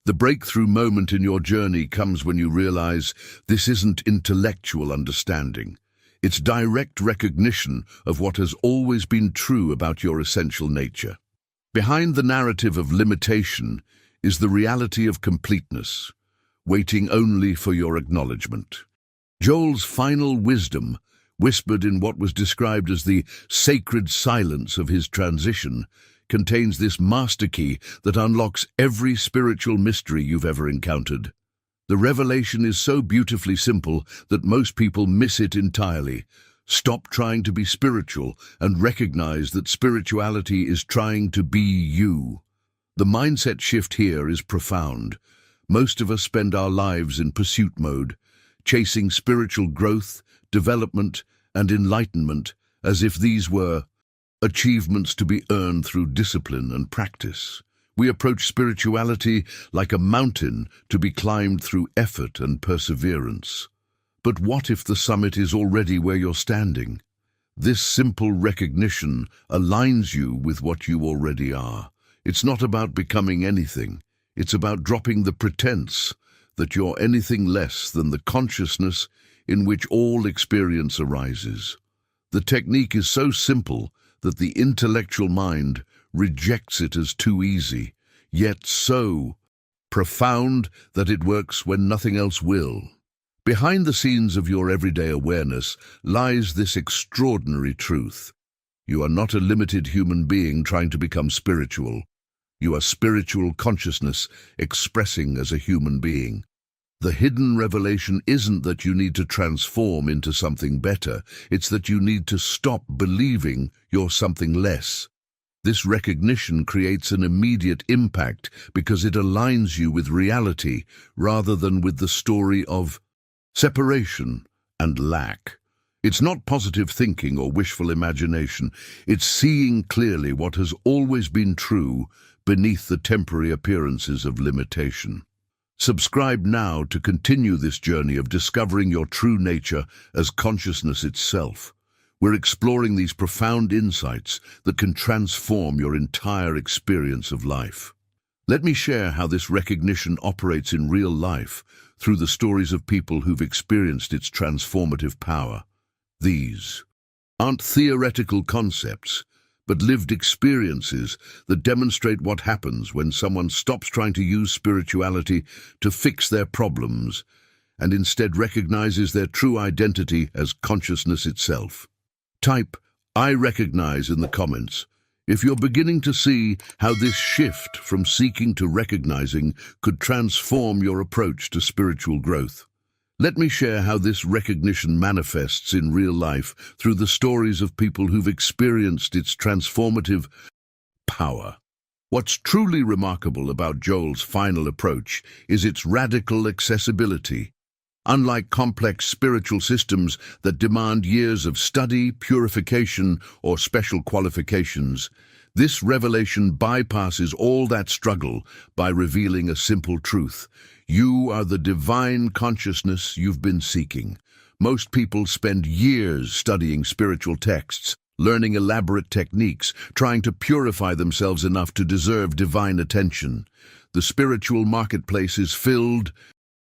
The breakthrough moment in your journey comes when you realize this isn't intellectual understanding. It's direct recognition of what has always been true about your essential nature. Behind the narrative of limitation is the reality of completeness, waiting only for your acknowledgement. Joel's final wisdom, whispered in what was described as the sacred silence of his transition, contains this master key that unlocks every spiritual mystery you've ever encountered. The revelation is so beautifully simple that most people miss it entirely. Stop trying to be spiritual and recognize that spirituality is trying to be you. The mindset shift here is profound. Most of us spend our lives in pursuit mode, chasing spiritual growth, development, and enlightenment as if these were achievements to be earned through discipline and practice. We approach spirituality like a mountain to be climbed through effort and perseverance. But what if the summit is already where you're standing? This simple recognition aligns you with what you already are. It's not about becoming anything. It's about dropping the pretense that you're anything less than the consciousness in which all experience arises. The technique is so simple that the intellectual mind rejects it as too easy, yet so profound that it works when nothing else will. Behind the scenes of your everyday awareness lies this extraordinary truth. You are not a limited human being trying to become spiritual. You are spiritual consciousness expressing as a human being. The hidden revelation isn't that you need to transform into something better, it's that you need to stop believing you're something less. This recognition creates an immediate impact because it aligns you with reality rather than with the story of separation and lack. It's not positive thinking or wishful imagination, it's seeing clearly what has always been true beneath the temporary appearances of limitation. Subscribe now to continue this journey of discovering your true nature as consciousness itself. We're exploring these profound insights that can transform your entire experience of life. Let me share how this recognition operates in real life through the stories of people who've experienced its transformative power. These aren't theoretical concepts, but lived experiences that demonstrate what happens when someone stops trying to use spirituality to fix their problems and instead recognizes their true identity as consciousness itself. Type "I recognize" in the comments if you're beginning to see how this shift from seeking to recognizing could transform your approach to spiritual growth. Let me share how this recognition manifests in real life through the stories of people who've experienced its transformative power. What's truly remarkable about Joel's final approach is its radical accessibility. Unlike complex spiritual systems that demand years of study, purification, or special qualifications, this revelation bypasses all that struggle by revealing a simple truth. You are the divine consciousness you've been seeking. Most people spend years studying spiritual texts, learning elaborate techniques, trying to purify themselves enough to deserve divine attention. The spiritual marketplace is filled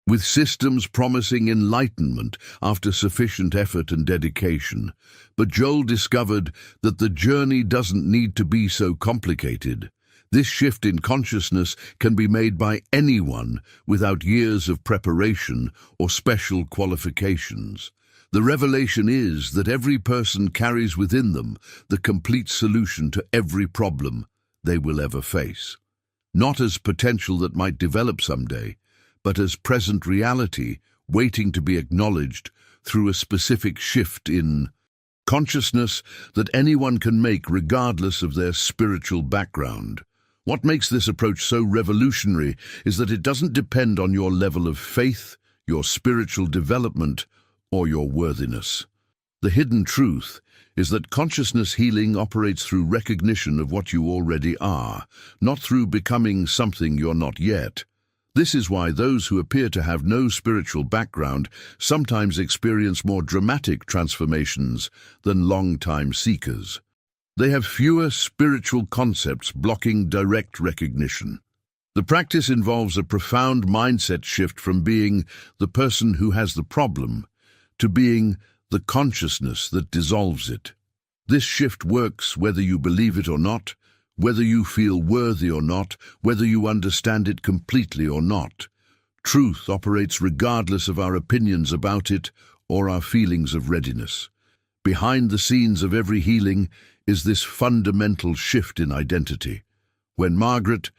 with systems promising enlightenment after sufficient effort and dedication. But Joel discovered that the journey doesn't need to be so complicated. This shift in consciousness can be made by anyone without years of preparation or special qualifications. The revelation is that every person carries within them the complete solution to every problem they will ever face. Not as potential that might develop someday, but as present reality waiting to be acknowledged through a specific shift in consciousness that anyone can make regardless of their spiritual background. What makes this approach so revolutionary is that it doesn't depend on your level of faith, your spiritual development, or your worthiness. The hidden truth is that consciousness healing operates through recognition of what you already are, not through becoming something you're not yet. This is why those who appear to have no spiritual background sometimes experience more dramatic transformations than long-time seekers. They have fewer spiritual concepts blocking direct recognition. The practice involves a profound mindset shift from being the person who has the problem to being the consciousness that dissolves it. This shift works whether you believe it or not, whether you feel worthy or not, whether you understand it completely or not. Truth operates regardless of our opinions about it or our feelings of readiness. Behind the scenes of every healing is this fundamental shift in identity. When Margaret,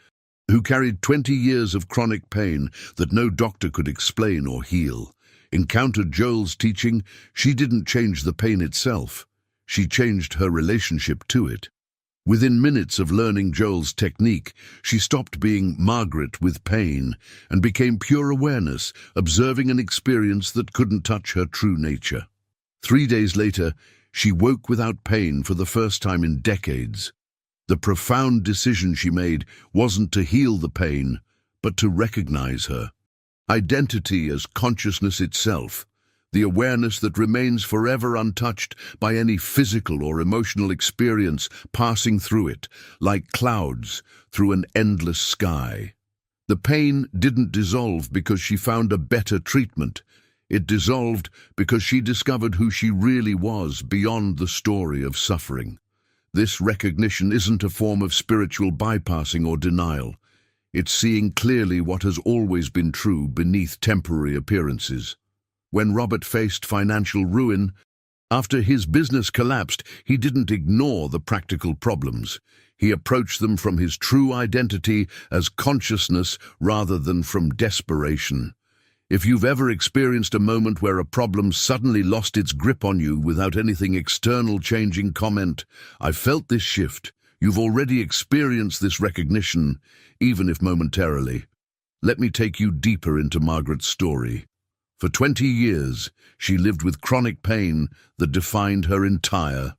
who carried 20 years of chronic pain that no doctor could explain or heal, encountered Joel's teaching, she didn't change the pain itself. She changed her relationship to it. Within minutes of learning Joel's technique, she stopped being Margaret with pain and became pure awareness, observing an experience that couldn't touch her true nature. 3 days later, she woke without pain for the first time in decades. The profound decision she made wasn't to heal the pain, but to recognize her identity as consciousness itself, the awareness that remains forever untouched by any physical or emotional experience passing through it, like clouds through an endless sky. The pain didn't dissolve because she found a better treatment. It dissolved because she discovered who she really was beyond the story of suffering. This recognition isn't a form of spiritual bypassing or denial. It's seeing clearly what has always been true beneath temporary appearances. When Robert faced financial ruin, after his business collapsed, he didn't ignore the practical problems. He approached them from his true identity as consciousness rather than from desperation. If you've ever experienced a moment where a problem suddenly lost its grip on you without anything external changing, comment, "I felt this shift." You've already experienced this recognition, even if momentarily. Let me take you deeper into Margaret's story. For 20 years, she lived with chronic pain that defined her entire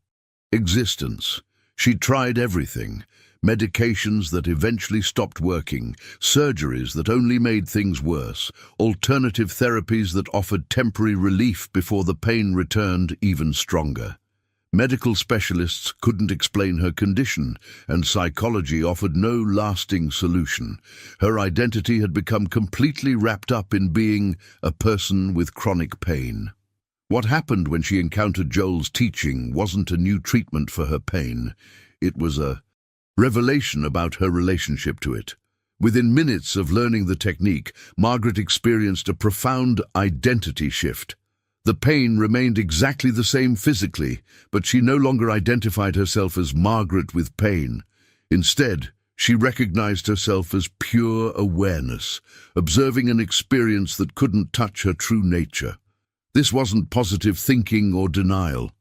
existence. She tried everything: medications that eventually stopped working, surgeries that only made things worse, alternative therapies that offered temporary relief before the pain returned even stronger. Medical specialists couldn't explain her condition, and psychology offered no lasting solution. Her identity had become completely wrapped up in being a person with chronic pain. What happened when she encountered Joel's teaching wasn't a new treatment for her pain. It was a revelation about her relationship to it. Within minutes of learning the technique, Margaret experienced a profound identity shift. The pain remained exactly the same physically, but she no longer identified herself as Margaret with pain. Instead, she recognized herself as pure awareness, observing an experience that couldn't touch her true nature. This wasn't positive thinking or denial.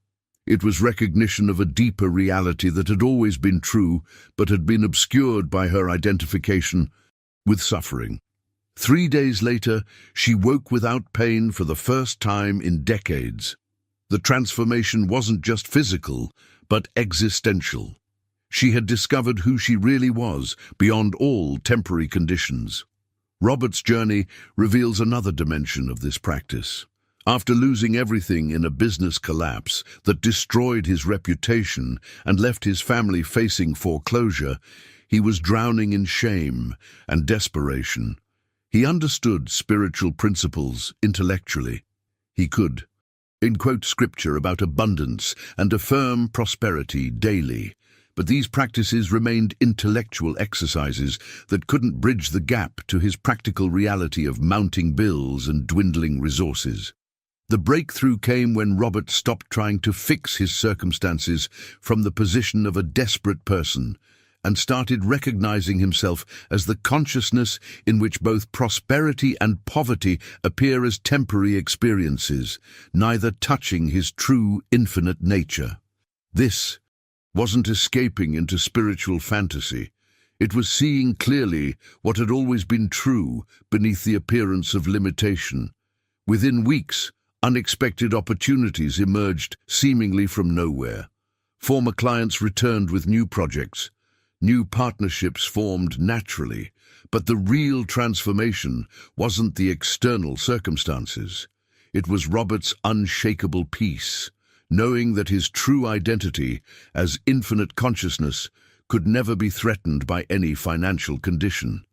It was recognition of a deeper reality that had always been true, but had been obscured by her identification with suffering. 3 days later, she woke without pain for the first time in decades. The transformation wasn't just physical, but existential. She had discovered who she really was, beyond all temporary conditions. Robert's journey reveals another dimension of this practice. After losing everything in a business collapse that destroyed his reputation and left his family facing foreclosure, he was drowning in shame and desperation. He understood spiritual principles intellectually. He could quote scripture about abundance and affirm prosperity daily, but these practices remained intellectual exercises that couldn't bridge the gap to his practical reality of mounting bills and dwindling resources. The breakthrough came when Robert stopped trying to fix his circumstances from the position of a desperate person and started recognizing himself as the consciousness in which both prosperity and poverty appear as temporary experiences, neither touching his true infinite nature. This wasn't escaping into spiritual fantasy. It was seeing clearly what had always been true beneath the appearance of limitation. Within weeks, unexpected opportunities emerged seemingly from nowhere. Former clients returned with new projects. New partnerships formed naturally, but the real transformation wasn't the external circumstances. It was Robert's unshakable peace, knowing that his true identity as infinite consciousness could never be threatened by any financial condition.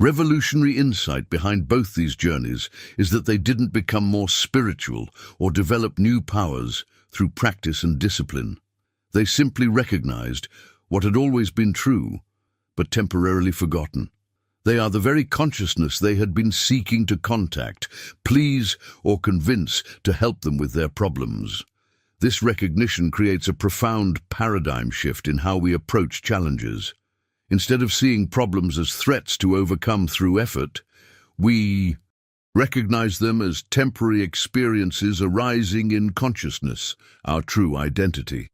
Revolutionary insight behind both these journeys is that they didn't become more spiritual or develop new powers through practice and discipline. They simply recognized what had always been true, but temporarily forgotten. They are the very consciousness they had been seeking to contact, please, or convince to help them with their problems. This recognition creates a profound paradigm shift in how we approach challenges. Instead of seeing problems as threats to overcome through effort, we recognize them as temporary experiences arising in consciousness, our true identity.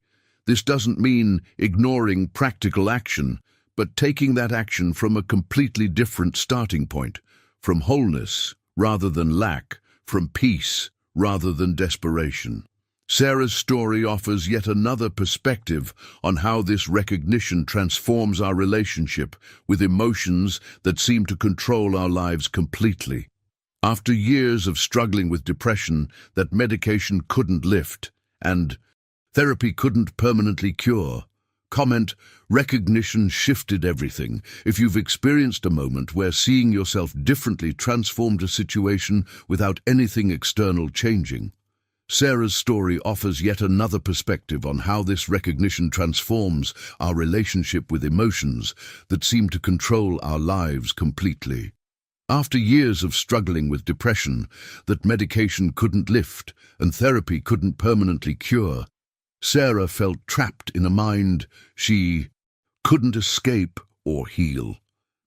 This doesn't mean ignoring practical action, but taking that action from a completely different starting point, from wholeness rather than lack, from peace rather than desperation. Sarah's story offers yet another perspective on how this recognition transforms our relationship with emotions that seem to control our lives completely. After years of struggling with depression that medication couldn't lift and therapy couldn't permanently cure, recognition shifted everything. If you've experienced a moment where seeing yourself differently transformed a situation without anything external changing, Sarah's story offers yet another perspective on how this recognition transforms our relationship with emotions that seem to control our lives completely. After years of struggling with depression that medication couldn't lift and therapy couldn't permanently cure, Sarah felt trapped in a mind she couldn't escape or heal.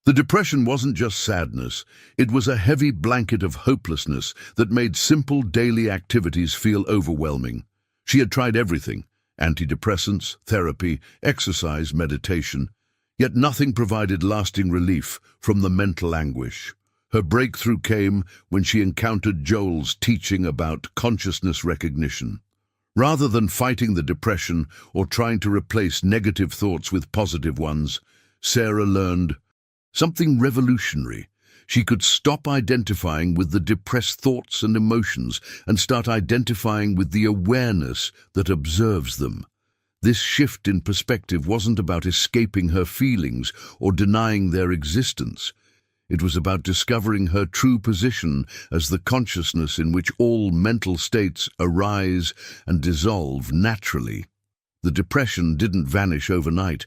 The depression wasn't just sadness, it was a heavy blanket of hopelessness that made simple daily activities feel overwhelming. She had tried everything: antidepressants, therapy, exercise, meditation, yet nothing provided lasting relief from the mental anguish. Her breakthrough came when she encountered Joel's teaching about consciousness recognition. Rather than fighting the depression or trying to replace negative thoughts with positive ones, Sarah learned something revolutionary. She could stop identifying with the depressed thoughts and emotions and start identifying with the awareness that observes them. This shift in perspective wasn't about escaping her feelings or denying their existence. It was about discovering her true position as the consciousness in which all mental states arise and dissolve naturally. The depression didn't vanish overnight,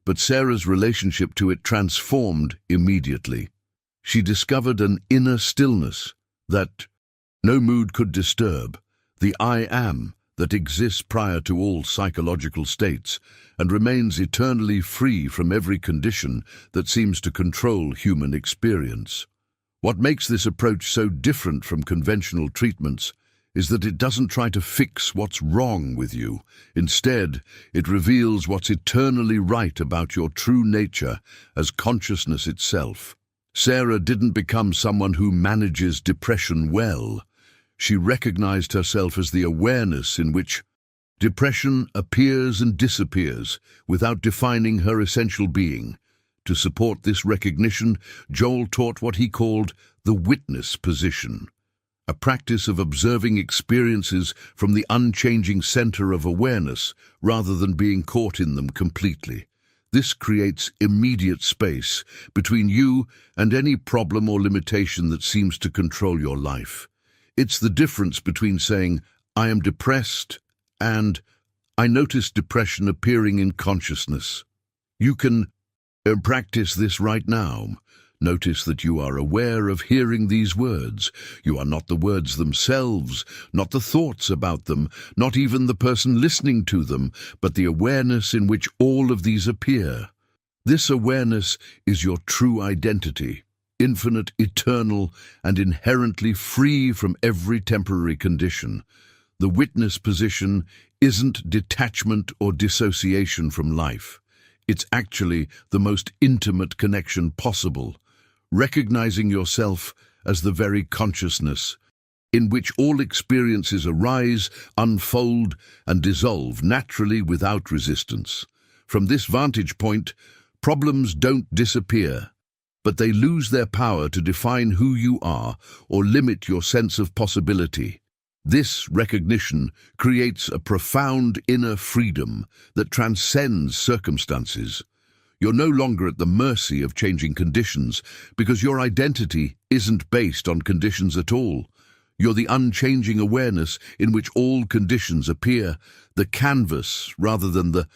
but Sarah's relationship to it transformed immediately. She discovered an inner stillness that no mood could disturb, the I am that exists prior to all psychological states and remains eternally free from every condition that seems to control human experience. What makes this approach so different from conventional treatments is that it doesn't try to fix what's wrong with you. Instead, it reveals what's eternally right about your true nature as consciousness itself. Sarah didn't become someone who manages depression well. She recognized herself as the awareness in which depression appears and disappears without defining her essential being. To support this recognition, Joel taught what he called the witness position, a practice of observing experiences from the unchanging center of awareness rather than being caught in them completely. This creates immediate space between you and any problem or limitation that seems to control your life. It's the difference between saying, "I am depressed," and "I notice depression appearing in consciousness." You can practice this right now. Notice that you are aware of hearing these words. You are not the words themselves, not the thoughts about them, not even the person listening to them, but the awareness in which all of these appear. This awareness is your true identity, infinite, eternal, and inherently free from every temporary condition. The witness position isn't detachment or dissociation from life. It's actually the most intimate connection possible, recognizing yourself as the very consciousness in which all experiences arise, unfold, and dissolve naturally without resistance. From this vantage point, problems don't disappear, but they lose their power to define who you are or limit your sense of possibility. This recognition creates a profound inner freedom that transcends circumstances. You're no longer at the mercy of changing conditions because your identity isn't based on conditions at all. You're the unchanging awareness in which all conditions appear, the canvas rather than the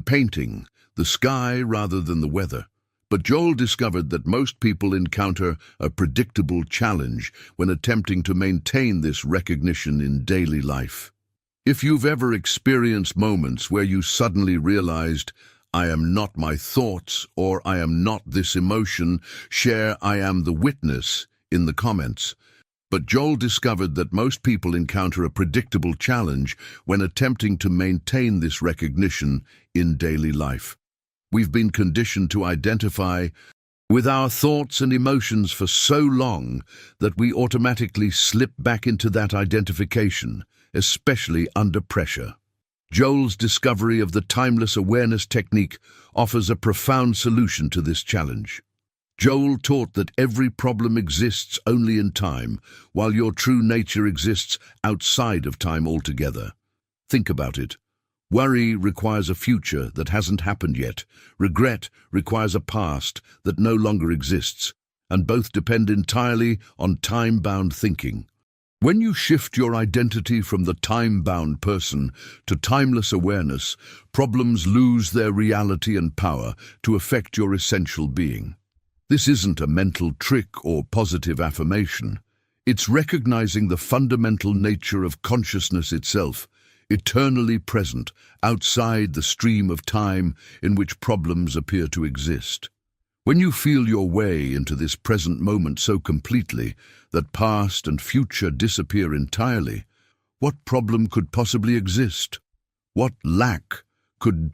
painting, the sky rather than the weather. But Joel discovered that most people encounter a predictable challenge when attempting to maintain this recognition in daily life. If you've ever experienced moments where you suddenly realized, I am not my thoughts, or I am not this emotion, share I am the witness in the comments. But Joel discovered that most people encounter a predictable challenge when attempting to maintain this recognition in daily life. We've been conditioned to identify with our thoughts and emotions for so long that we automatically slip back into that identification, especially under pressure. Joel's discovery of the timeless awareness technique offers a profound solution to this challenge. Joel taught that every problem exists only in time, while your true nature exists outside of time altogether. Think about it. Worry requires a future that hasn't happened yet. Regret requires a past that no longer exists, and both depend entirely on time-bound thinking. When you shift your identity from the time-bound person to timeless awareness, problems lose their reality and power to affect your essential being. This isn't a mental trick or positive affirmation. It's recognizing the fundamental nature of consciousness itself, eternally present outside the stream of time in which problems appear to exist. When you feel your way into this present moment so completely that past and future disappear entirely, what problem could possibly exist? What lack could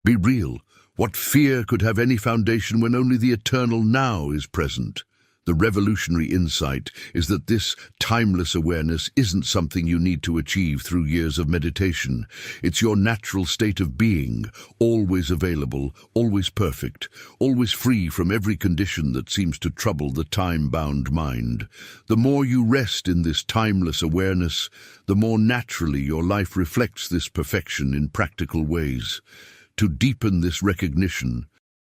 be real? What fear could have any foundation when only the eternal now is present? The revolutionary insight is that this timeless awareness isn't something you need to achieve through years of meditation. It's your natural state of being, always available, always perfect, always free from every condition that seems to trouble the time-bound mind. The more you rest in this timeless awareness, the more naturally your life reflects this perfection in practical ways. To deepen this recognition,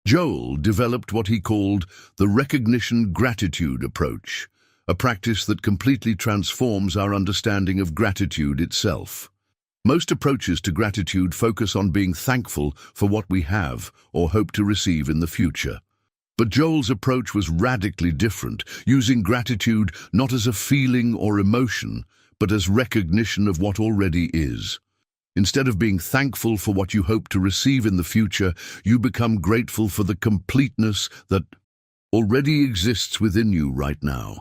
Joel developed what he called the recognition gratitude approach, a practice that completely transforms our understanding of gratitude itself. Most approaches to gratitude focus on being thankful for what we have or hope to receive in the future. But Joel's approach was radically different, using gratitude not as a feeling or emotion, but as recognition of what already is. Instead of being thankful for what you hope to receive in the future, you become grateful for the completeness that already exists within you right now.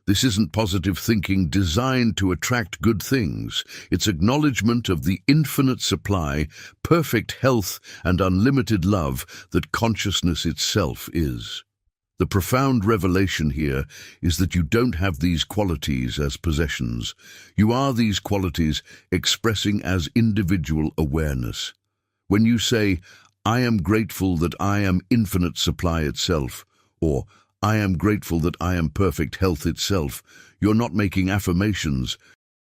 This isn't positive thinking designed to attract good things. It's acknowledgement of the infinite supply, perfect health, and unlimited love that consciousness itself is. The profound revelation here is that you don't have these qualities as possessions. You are these qualities expressing as individual awareness. When you say, I am grateful that I am infinite supply itself, or I am grateful that I am perfect health itself, you're not making affirmations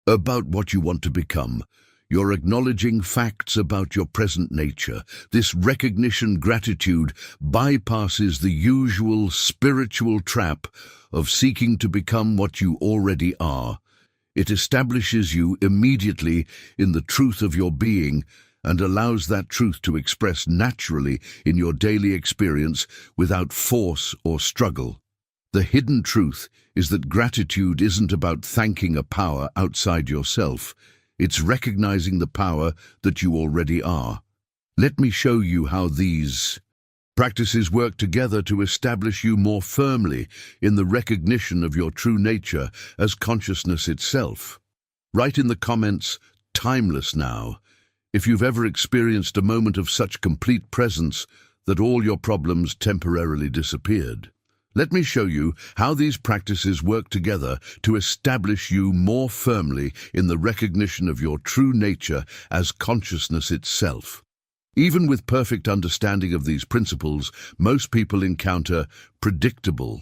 about what you want to become. You're acknowledging facts about your present nature. This recognition gratitude bypasses the usual spiritual trap of seeking to become what you already are. It establishes you immediately in the truth of your being and allows that truth to express naturally in your daily experience without force or struggle. The hidden truth is that gratitude isn't about thanking a power outside yourself. It's recognizing the power that you already are. Let me show you how these practices work together to establish you more firmly in the recognition of your true nature as consciousness itself. Write in the comments, timeless now, if you've ever experienced a moment of such complete presence that all your problems temporarily disappeared. Let me show you how these practices work together to establish you more firmly in the recognition of your true nature as consciousness itself. Even with perfect understanding of these principles, most people encounter predictable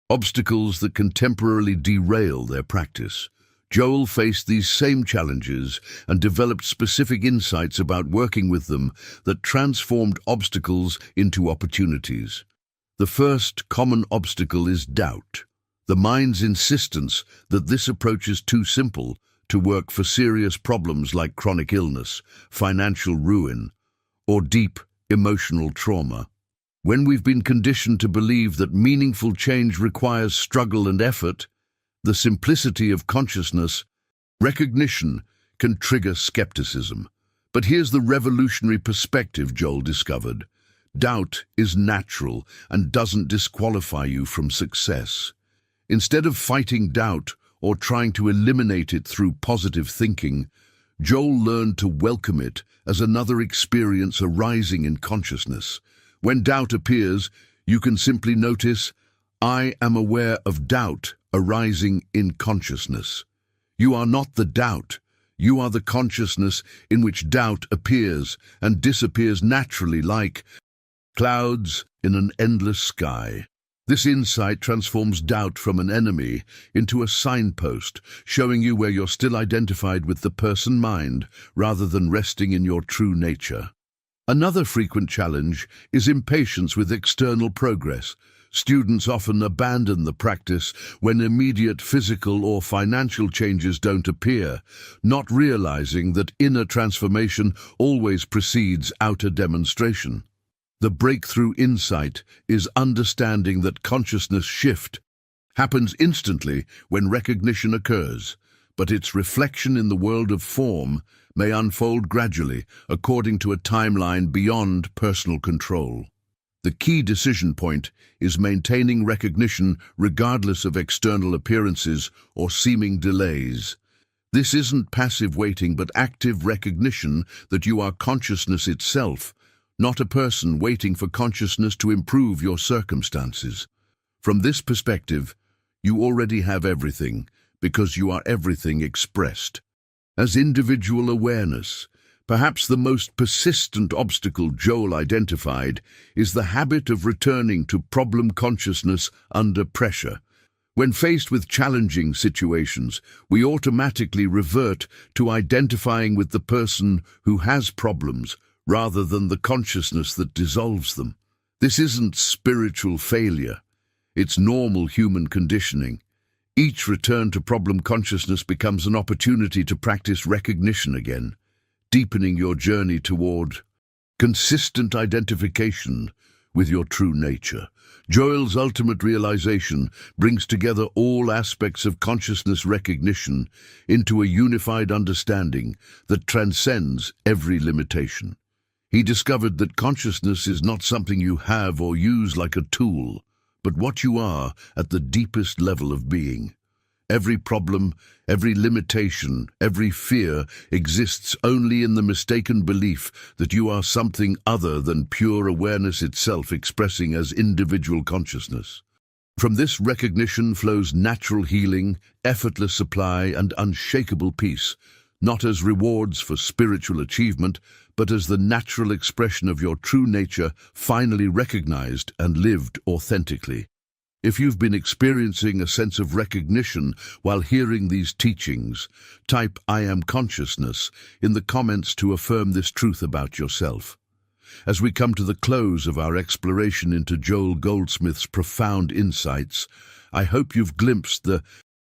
obstacles that can temporarily derail their practice. Joel faced these same challenges and developed specific insights about working with them that transformed obstacles into opportunities. The first common obstacle is doubt. The mind's insistence that this approach is too simple to work for serious problems like chronic illness, financial ruin, or deep emotional trauma. When we've been conditioned to believe that meaningful change requires struggle and effort, the simplicity of consciousness recognition can trigger skepticism. But here's the revolutionary perspective Joel discovered. Doubt is natural and doesn't disqualify you from success. Instead of fighting doubt or trying to eliminate it through positive thinking, Joel learned to welcome it as another experience arising in consciousness. When doubt appears, you can simply notice, I am aware of doubt arising in consciousness. You are not the doubt. You are the consciousness in which doubt appears and disappears naturally like clouds in an endless sky. This insight transforms doubt from an enemy into a signpost, showing you where you're still identified with the person mind rather than resting in your true nature. Another frequent challenge is impatience with external progress. Students often abandon the practice when immediate physical or financial changes don't appear, not realizing that inner transformation always precedes outer demonstration. The breakthrough insight is understanding that consciousness shift happens instantly when recognition occurs, but its reflection in the world of form may unfold gradually according to a timeline beyond personal control. The key decision point is maintaining recognition regardless of external appearances or seeming delays. This isn't passive waiting but active recognition that you are consciousness itself, not a person waiting for consciousness to improve your circumstances. From this perspective, you already have everything because you are everything expressed. As individual awareness, perhaps the most persistent obstacle Joel identified is the habit of returning to problem consciousness under pressure. When faced with challenging situations, we automatically revert to identifying with the person who has problems rather than the consciousness that dissolves them. This isn't spiritual failure. It's normal human conditioning. Each return to problem consciousness becomes an opportunity to practice recognition again, deepening your journey toward consistent identification with your true nature. Joel's ultimate realization brings together all aspects of consciousness recognition into a unified understanding that transcends every limitation. He discovered that consciousness is not something you have or use like a tool, but what you are at the deepest level of being. Every problem, every limitation, every fear exists only in the mistaken belief that you are something other than pure awareness itself expressing as individual consciousness. From this recognition flows natural healing, effortless supply, and unshakable peace, not as rewards for spiritual achievement, but as the natural expression of your true nature finally recognized and lived authentically. If you've been experiencing a sense of recognition while hearing these teachings, type "I am consciousness" in the comments to affirm this truth about yourself. As we come to the close of our exploration into Joel Goldsmith's profound insights, I hope you've glimpsed the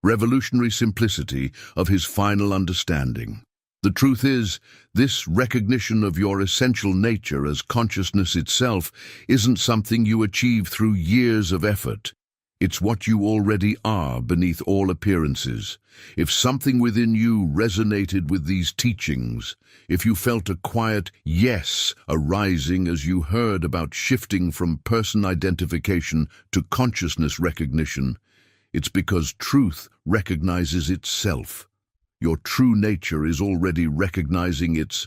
revolutionary simplicity of his final understanding. The truth is, this recognition of your essential nature as consciousness itself isn't something you achieve through years of effort. It's what you already are beneath all appearances. If something within you resonated with these teachings, if you felt a quiet yes arising as you heard about shifting from person identification to consciousness recognition, it's because truth recognizes itself. Your true nature is already recognizing its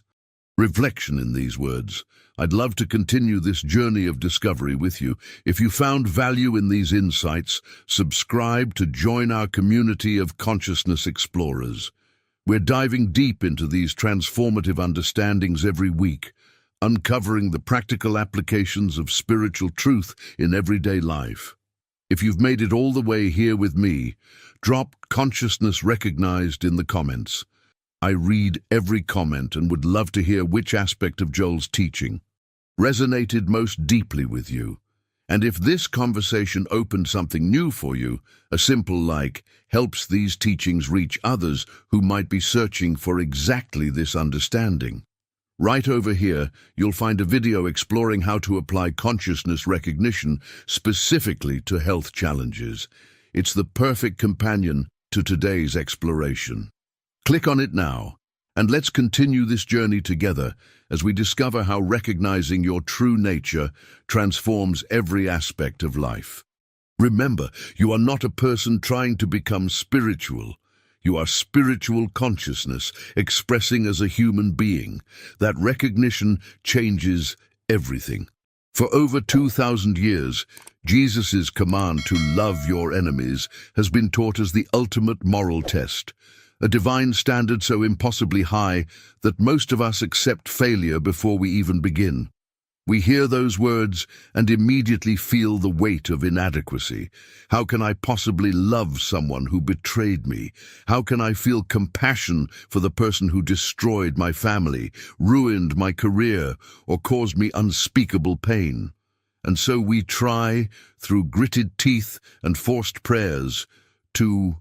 reflection in these words. I'd love to continue this journey of discovery with you. If you found value in these insights, subscribe to join our community of consciousness explorers. We're diving deep into these transformative understandings every week, uncovering the practical applications of spiritual truth in everyday life. If you've made it all the way here with me, drop consciousness recognized in the comments. I read every comment and would love to hear which aspect of Joel's teaching resonated most deeply with you. And if this conversation opened something new for you, a simple like helps these teachings reach others who might be searching for exactly this understanding. Right over here, you'll find a video exploring how to apply consciousness recognition specifically to health challenges. It's the perfect companion to today's exploration. Click on it now, and let's continue this journey together as we discover how recognizing your true nature transforms every aspect of life. Remember, you are not a person trying to become spiritual. You are spiritual consciousness expressing as a human being. That recognition changes everything. For over 2,000 years, Jesus' command to love your enemies has been taught as the ultimate moral test, a divine standard so impossibly high that most of us accept failure before we even begin. We hear those words and immediately feel the weight of inadequacy. How can I possibly love someone who betrayed me? How can I feel compassion for the person who destroyed my family, ruined my career, or caused me unspeakable pain? And so we try, through gritted teeth and forced prayers, to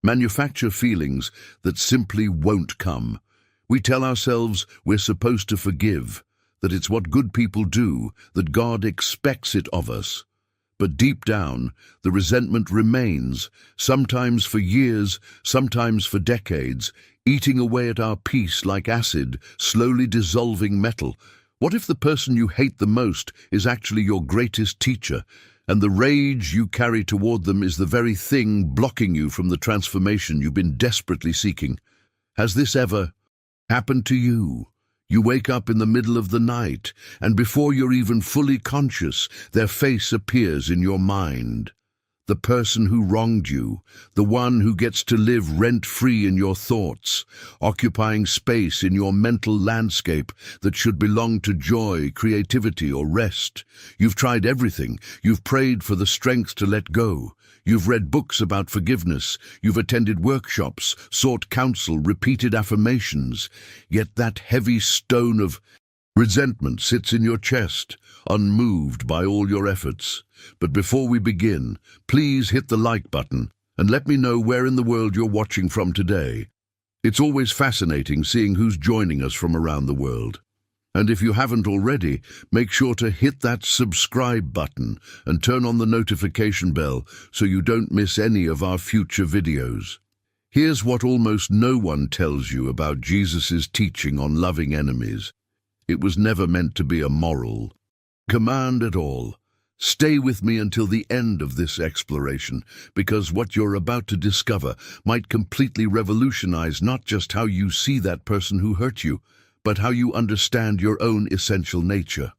manufacture feelings that simply won't come. We tell ourselves we're supposed to forgive, that it's what good people do, that God expects it of us. But deep down, the resentment remains, sometimes for years, sometimes for decades, eating away at our peace like acid, slowly dissolving metal. What if the person you hate the most is actually your greatest teacher, and the rage you carry toward them is the very thing blocking you from the transformation you've been desperately seeking? Has this ever happened to you? You wake up in the middle of the night, and before you're even fully conscious, their face appears in your mind. The person who wronged you, the one who gets to live rent-free in your thoughts, occupying space in your mental landscape that should belong to joy, creativity, or rest. You've tried everything. You've prayed for the strength to let go. You've read books about forgiveness. You've attended workshops, sought counsel, repeated affirmations. Yet that heavy stone of resentment sits in your chest, unmoved by all your efforts. But before we begin, please hit the like button and let me know where in the world you're watching from today. It's always fascinating seeing who's joining us from around the world. And if you haven't already, make sure to hit that subscribe button and turn on the notification bell so you don't miss any of our future videos. Here's what almost no one tells you about Jesus' teaching on loving enemies. It was never meant to be a moral command at all. Stay with me until the end of this exploration, because what you're about to discover might completely revolutionize not just how you see that person who hurt you, but how you understand your own essential nature.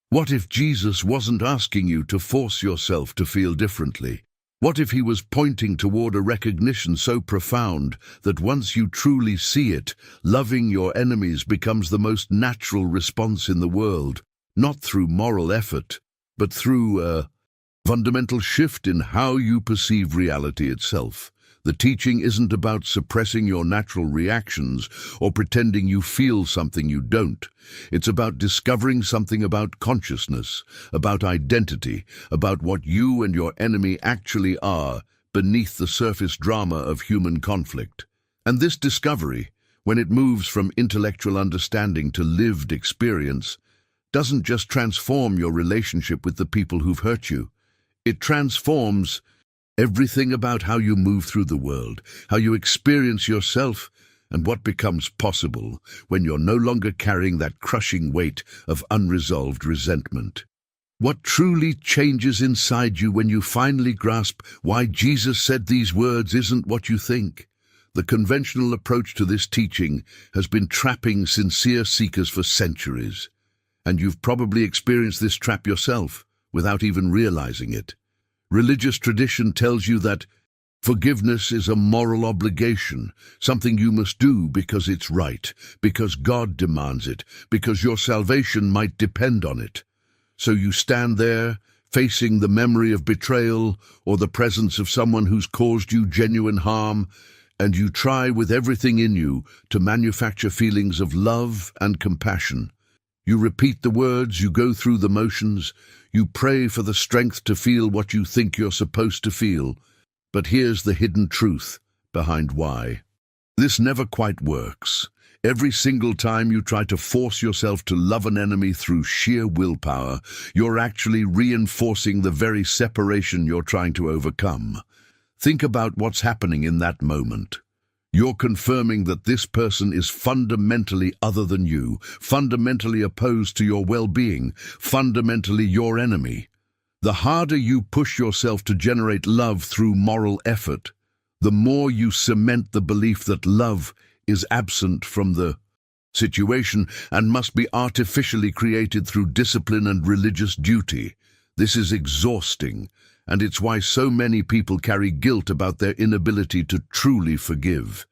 What if Jesus wasn't asking you to force yourself to feel differently? What if he was pointing toward a recognition so profound that once you truly see it, loving your enemies becomes the most natural response in the world, not through moral effort, but through a fundamental shift in how you perceive reality itself? The teaching isn't about suppressing your natural reactions or pretending you feel something you don't. It's about discovering something about consciousness, about identity, about what you and your enemy actually are beneath the surface drama of human conflict. And this discovery, when it moves from intellectual understanding to lived experience, doesn't just transform your relationship with the people who've hurt you. It transforms everything about how you move through the world, how you experience yourself, and what becomes possible when you're no longer carrying that crushing weight of unresolved resentment. What truly changes inside you when you finally grasp why Jesus said these words isn't what you think. The conventional approach to this teaching has been trapping sincere seekers for centuries, and you've probably experienced this trap yourself without even realizing it. Religious tradition tells you that forgiveness is a moral obligation, something you must do because it's right, because God demands it, because your salvation might depend on it. So you stand there, facing the memory of betrayal or the presence of someone who's caused you genuine harm, and you try with everything in you to manufacture feelings of love and compassion. You repeat the words, you go through the motions, you pray for the strength to feel what you think you're supposed to feel. But here's the hidden truth behind why. This never quite works. Every single time you try to force yourself to love an enemy through sheer willpower, you're actually reinforcing the very separation you're trying to overcome. Think about what's happening in that moment. You're confirming that this person is fundamentally other than you, fundamentally opposed to your well-being, fundamentally your enemy. The harder you push yourself to generate love through moral effort, the more you cement the belief that love is absent from the situation and must be artificially created through discipline and religious duty. This is exhausting, and it's why so many people carry guilt about their inability to truly forgive.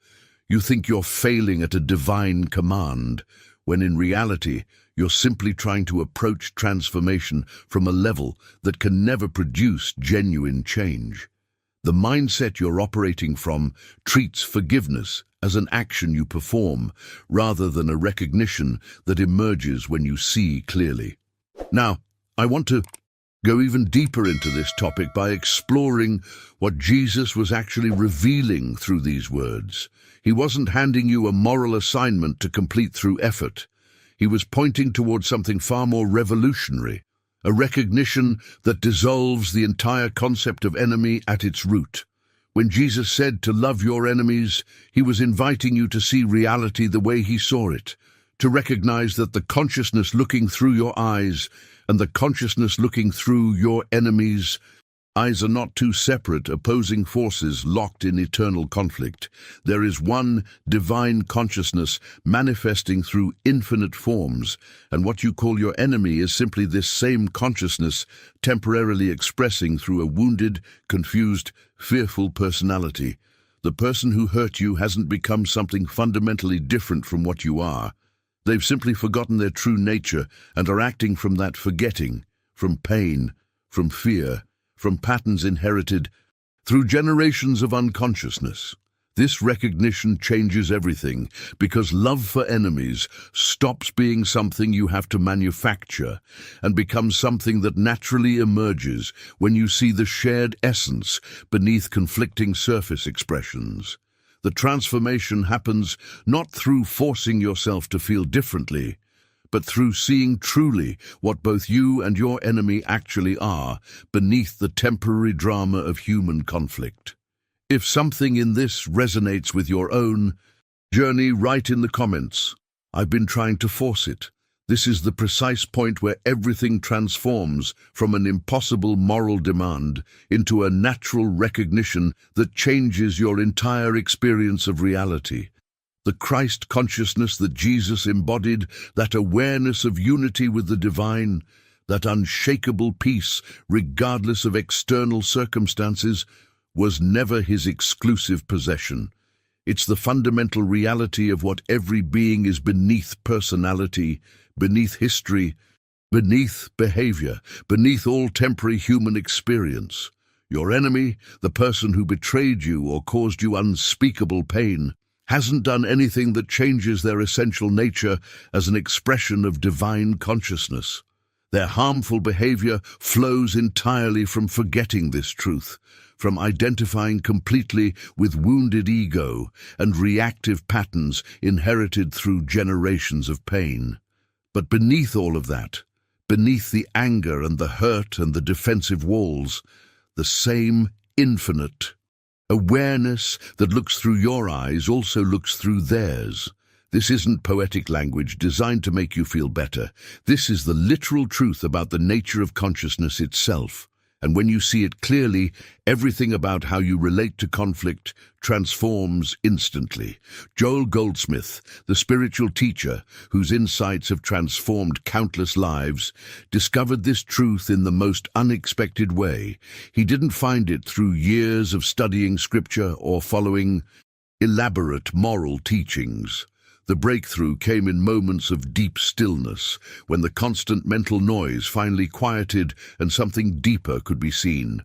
You think you're failing at a divine command, when in reality, you're simply trying to approach transformation from a level that can never produce genuine change. The mindset you're operating from treats forgiveness as an action you perform, rather than a recognition that emerges when you see clearly. Now, I want to go even deeper into this topic by exploring what Jesus was actually revealing through these words. He wasn't handing you a moral assignment to complete through effort. He was pointing towards something far more revolutionary, a recognition that dissolves the entire concept of enemy at its root. When Jesus said to love your enemies, he was inviting you to see reality the way he saw it, to recognize that the consciousness looking through your eyes and the consciousness looking through your enemies' eyes are not two separate, opposing forces locked in eternal conflict. There is one divine consciousness manifesting through infinite forms, and what you call your enemy is simply this same consciousness temporarily expressing through a wounded, confused, fearful personality. The person who hurt you hasn't become something fundamentally different from what you are. They've simply forgotten their true nature and are acting from that forgetting, from pain, from fear, from patterns inherited through generations of unconsciousness. This recognition changes everything, because love for enemies stops being something you have to manufacture and becomes something that naturally emerges when you see the shared essence beneath conflicting surface expressions. The transformation happens not through forcing yourself to feel differently, but through seeing truly what both you and your enemy actually are beneath the temporary drama of human conflict. If something in this resonates with your own journey, write in the comments. I've been trying to force it. This is the precise point where everything transforms from an impossible moral demand into a natural recognition that changes your entire experience of reality. The Christ consciousness that Jesus embodied, that awareness of unity with the divine, that unshakable peace regardless of external circumstances, was never his exclusive possession. It's the fundamental reality of what every being is beneath personality, beneath history, beneath behavior, beneath all temporary human experience. Your enemy, the person who betrayed you or caused you unspeakable pain, hasn't done anything that changes their essential nature as an expression of divine consciousness. Their harmful behavior flows entirely from forgetting this truth, from identifying completely with wounded ego and reactive patterns inherited through generations of pain. But beneath all of that, beneath the anger and the hurt and the defensive walls, the same infinite awareness that looks through your eyes also looks through theirs. This isn't poetic language designed to make you feel better. This is the literal truth about the nature of consciousness itself. And when you see it clearly, everything about how you relate to conflict transforms instantly. Joel Goldsmith, the spiritual teacher whose insights have transformed countless lives, discovered this truth in the most unexpected way. He didn't find it through years of studying scripture or following elaborate moral teachings. The breakthrough came in moments of deep stillness, when the constant mental noise finally quieted and something deeper could be seen.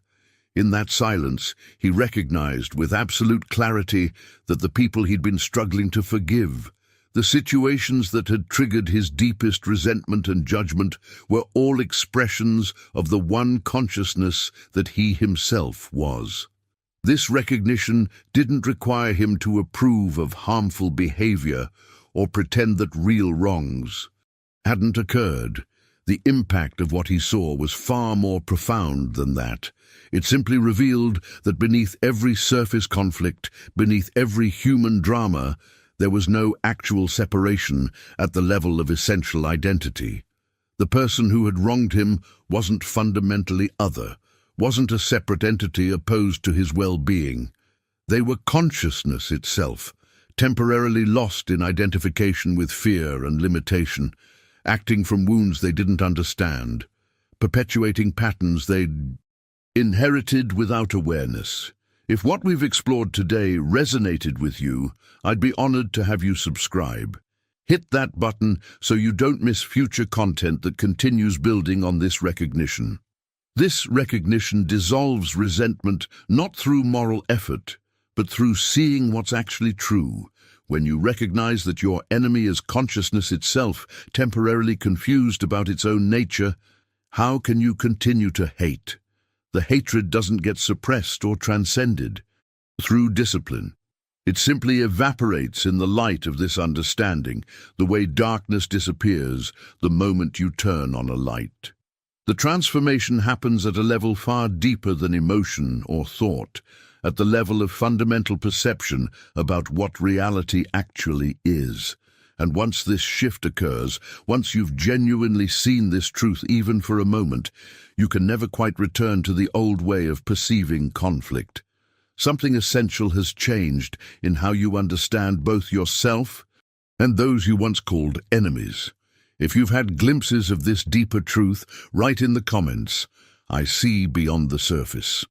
In that silence, he recognized with absolute clarity that the people he'd been struggling to forgive, the situations that had triggered his deepest resentment and judgment, were all expressions of the one consciousness that he himself was. This recognition didn't require him to approve of harmful behavior or pretend that real wrongs hadn't occurred. The impact of what he saw was far more profound than that. It simply revealed that beneath every surface conflict, beneath every human drama, there was no actual separation at the level of essential identity. The person who had wronged him wasn't fundamentally other, wasn't a separate entity opposed to his well-being. They were consciousness itself, temporarily lost in identification with fear and limitation, acting from wounds they didn't understand, perpetuating patterns they'd inherited without awareness. If what we've explored today resonated with you, I'd be honored to have you subscribe. Hit that button so you don't miss future content that continues building on this recognition. This recognition dissolves resentment not through moral effort, but through seeing what's actually true. When you recognize that your enemy is consciousness itself, temporarily confused about its own nature, how can you continue to hate? The hatred doesn't get suppressed or transcended through discipline. It simply evaporates in the light of this understanding, the way darkness disappears the moment you turn on a light. The transformation happens at a level far deeper than emotion or thought, at the level of fundamental perception about what reality actually is. And once this shift occurs, once you've genuinely seen this truth even for a moment, you can never quite return to the old way of perceiving conflict. Something essential has changed in how you understand both yourself and those you once called enemies. If you've had glimpses of this deeper truth, write in the comments, "I see beyond the surface."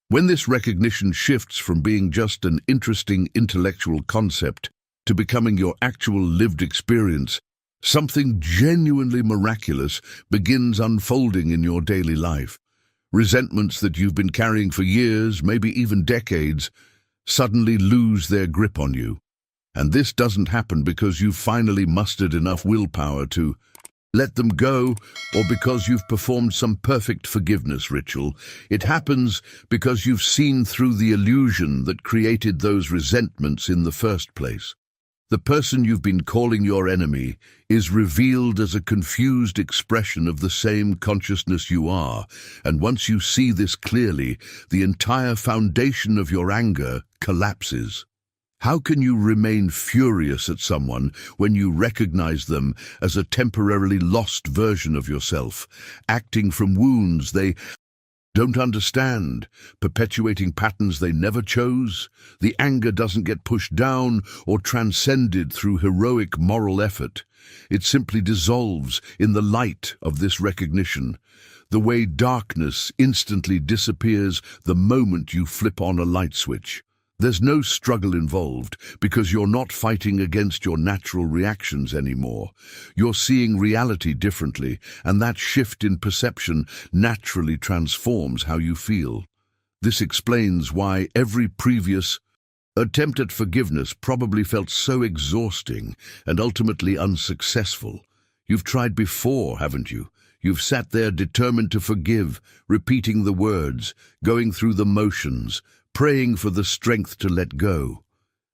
When this recognition shifts from being just an interesting intellectual concept to becoming your actual lived experience, something genuinely miraculous begins unfolding in your daily life. Resentments that you've been carrying for years, maybe even decades, suddenly lose their grip on you. And this doesn't happen because you've finally mustered enough willpower to let them go, or because you've performed some perfect forgiveness ritual. It happens because you've seen through the illusion that created those resentments in the first place. The person you've been calling your enemy is revealed as a confused expression of the same consciousness you are, and once you see this clearly, the entire foundation of your anger collapses. How can you remain furious at someone when you recognize them as a temporarily lost version of yourself, acting from wounds they don't understand, perpetuating patterns they never chose? The anger doesn't get pushed down or transcended through heroic moral effort. It simply dissolves in the light of this recognition, the way darkness instantly disappears the moment you flip on a light switch. There's no struggle involved because you're not fighting against your natural reactions anymore. You're seeing reality differently, and that shift in perception naturally transforms how you feel. This explains why every previous attempt at forgiveness probably felt so exhausting and ultimately unsuccessful. You've tried before, haven't you? You've sat there determined to forgive, repeating the words, going through the motions, praying for the strength to let go.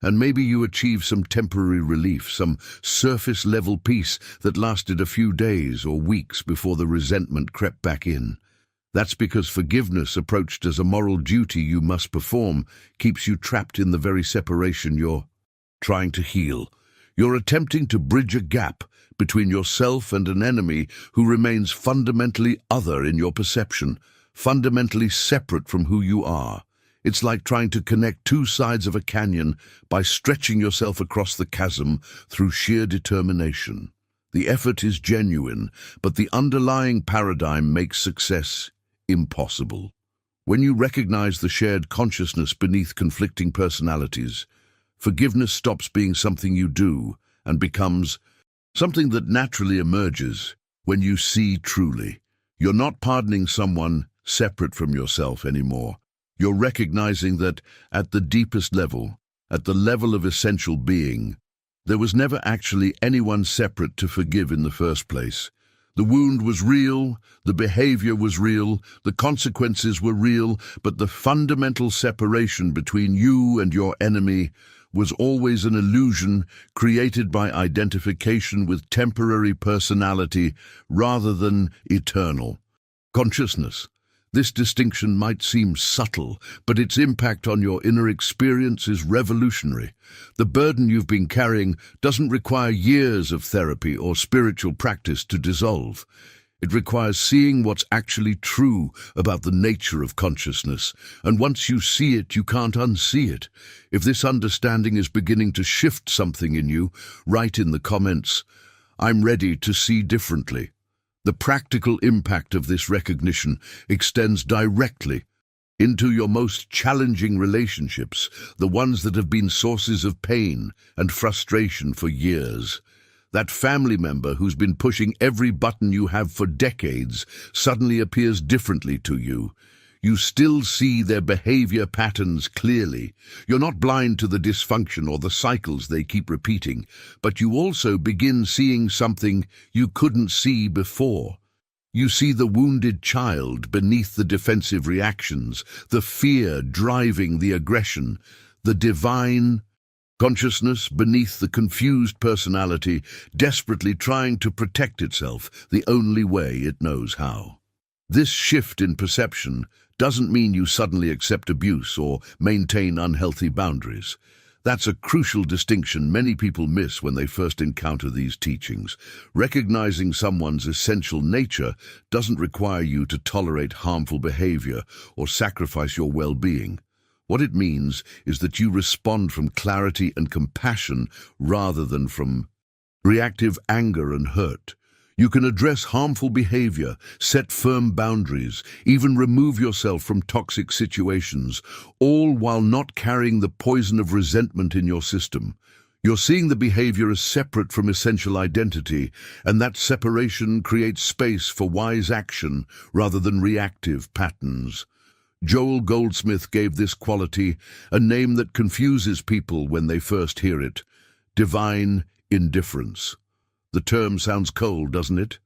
And maybe you achieved some temporary relief, some surface-level peace that lasted a few days or weeks before the resentment crept back in. That's because forgiveness, approached as a moral duty you must perform, keeps you trapped in the very separation you're trying to heal. You're attempting to bridge a gap between yourself and an enemy who remains fundamentally other in your perception, fundamentally separate from who you are. It's like trying to connect two sides of a canyon by stretching yourself across the chasm through sheer determination. The effort is genuine, but the underlying paradigm makes success impossible. When you recognize the shared consciousness beneath conflicting personalities, forgiveness stops being something you do and becomes something that naturally emerges when you see truly. You're not pardoning someone separate from yourself anymore. You're recognizing that at the deepest level, at the level of essential being, there was never actually anyone separate to forgive in the first place. The wound was real, the behavior was real, the consequences were real, but the fundamental separation between you and your enemy was always an illusion created by identification with temporary personality rather than eternal consciousness. This distinction might seem subtle, but its impact on your inner experience is revolutionary. The burden you've been carrying doesn't require years of therapy or spiritual practice to dissolve. It requires seeing what's actually true about the nature of consciousness, and once you see it, you can't unsee it. If this understanding is beginning to shift something in you, write in the comments, "I'm ready to see differently." The practical impact of this recognition extends directly into your most challenging relationships, the ones that have been sources of pain and frustration for years. That family member who's been pushing every button you have for decades suddenly appears differently to you. You still see their behavior patterns clearly. You're not blind to the dysfunction or the cycles they keep repeating, but you also begin seeing something you couldn't see before. You see the wounded child beneath the defensive reactions, the fear driving the aggression, the divine consciousness beneath the confused personality, desperately trying to protect itself the only way it knows how. This shift in perception doesn't mean you suddenly accept abuse or maintain unhealthy boundaries. That's a crucial distinction many people miss when they first encounter these teachings. Recognizing someone's essential nature doesn't require you to tolerate harmful behavior or sacrifice your well-being. What it means is that you respond from clarity and compassion rather than from reactive anger and hurt. You can address harmful behavior, set firm boundaries, even remove yourself from toxic situations, all while not carrying the poison of resentment in your system. You're seeing the behavior as separate from essential identity, and that separation creates space for wise action rather than reactive patterns. Joel Goldsmith gave this quality a name that confuses people when they first hear it: divine indifference. The term sounds cold, doesn't it?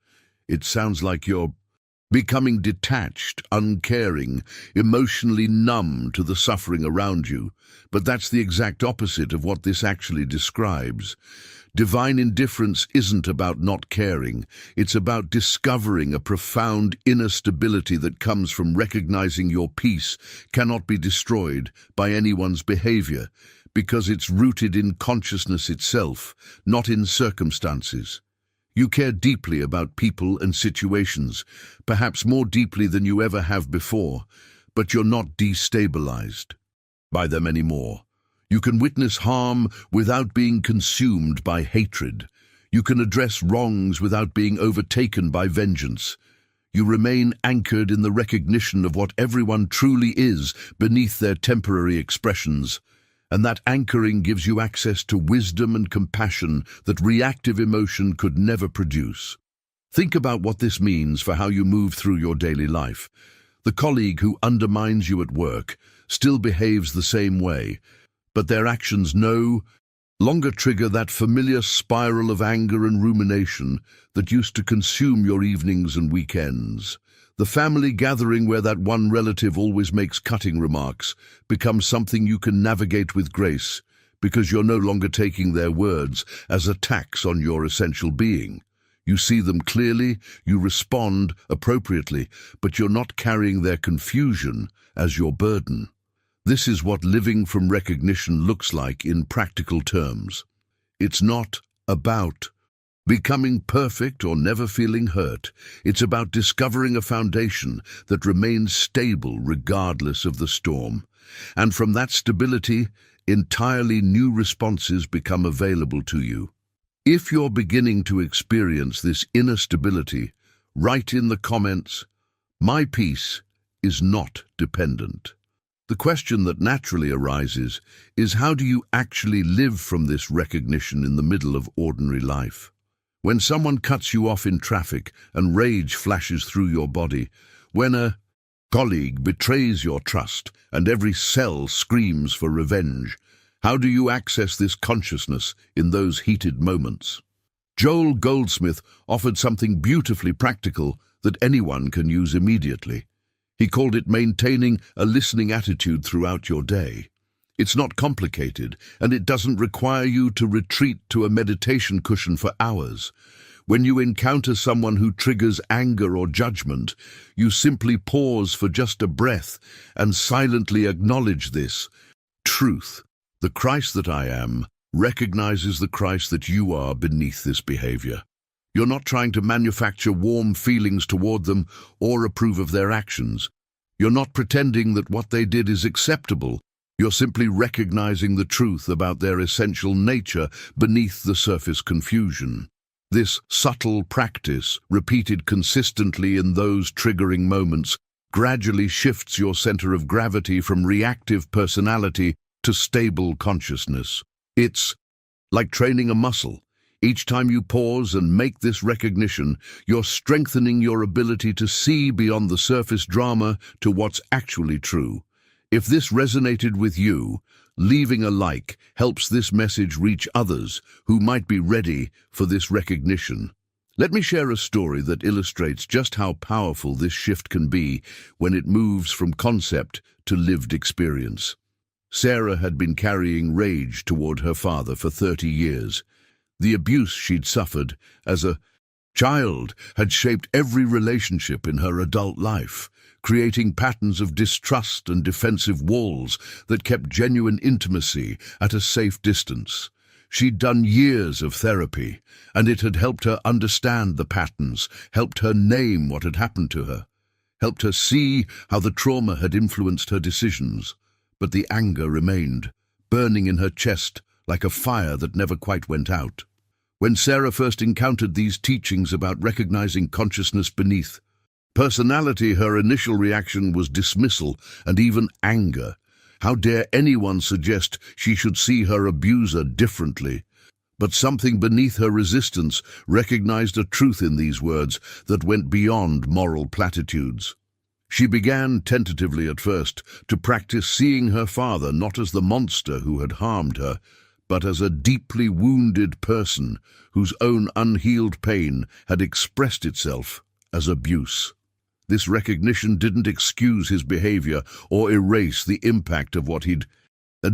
It sounds like you're becoming detached, uncaring, emotionally numb to the suffering around you. But that's the exact opposite of what this actually describes. Divine indifference isn't about not caring. It's about discovering a profound inner stability that comes from recognizing your peace cannot be destroyed by anyone's behavior, because it's rooted in consciousness itself, not in circumstances. You care deeply about people and situations, perhaps more deeply than you ever have before, but you're not destabilized by them anymore. You can witness harm without being consumed by hatred. You can address wrongs without being overtaken by vengeance. You remain anchored in the recognition of what everyone truly is beneath their temporary expressions. And that anchoring gives you access to wisdom and compassion that reactive emotion could never produce. Think about what this means for how you move through your daily life. The colleague who undermines you at work still behaves the same way, but their actions no longer trigger that familiar spiral of anger and rumination that used to consume your evenings and weekends. The family gathering where that one relative always makes cutting remarks becomes something you can navigate with grace, because you're no longer taking their words as attacks on your essential being. You see them clearly, you respond appropriately, but you're not carrying their confusion as your burden. This is what living from recognition looks like in practical terms. It's not about becoming perfect or never feeling hurt. It's about discovering a foundation that remains stable regardless of the storm. And from that stability, entirely new responses become available to you. If you're beginning to experience this inner stability, write in the comments, "My peace is not dependent The question that naturally arises is, how do you actually live from this recognition in the middle of ordinary life? When someone cuts you off in traffic and rage flashes through your body, when a colleague betrays your trust and every cell screams for revenge, how do you access this consciousness in those heated moments? Joel Goldsmith offered something beautifully practical that anyone can use immediately. He called it maintaining a listening attitude throughout your day. It's not complicated, and it doesn't require you to retreat to a meditation cushion for hours. When you encounter someone who triggers anger or judgment, you simply pause for just a breath and silently acknowledge this truth. The Christ that I am recognizes the Christ that you are beneath this behavior. You're not trying to manufacture warm feelings toward them or approve of their actions. You're not pretending that what they did is acceptable. You're simply recognizing the truth about their essential nature beneath the surface confusion. This subtle practice, repeated consistently in those triggering moments, gradually shifts your center of gravity from reactive personality to stable consciousness. It's like training a muscle. Each time you pause and make this recognition, you're strengthening your ability to see beyond the surface drama to what's actually true. If this resonated with you, leaving a like helps this message reach others who might be ready for this recognition. Let me share a story that illustrates just how powerful this shift can be when it moves from concept to lived experience. Sarah had been carrying rage toward her father for 30 years. The abuse she'd suffered as a child had shaped every relationship in her adult life, creating patterns of distrust and defensive walls that kept genuine intimacy at a safe distance. She'd done years of therapy, and it had helped her understand the patterns, helped her name what had happened to her, helped her see how the trauma had influenced her decisions. But the anger remained, burning in her chest like a fire that never quite went out. When Sarah first encountered these teachings about recognizing consciousness beneath personality, her initial reaction was dismissal and even anger. How dare anyone suggest she should see her abuser differently? But something beneath her resistance recognized a truth in these words that went beyond moral platitudes. She began, tentatively at first, to practice seeing her father not as the monster who had harmed her, but as a deeply wounded person whose own unhealed pain had expressed itself as abuse. This recognition didn't excuse his behavior or erase the impact of what he'd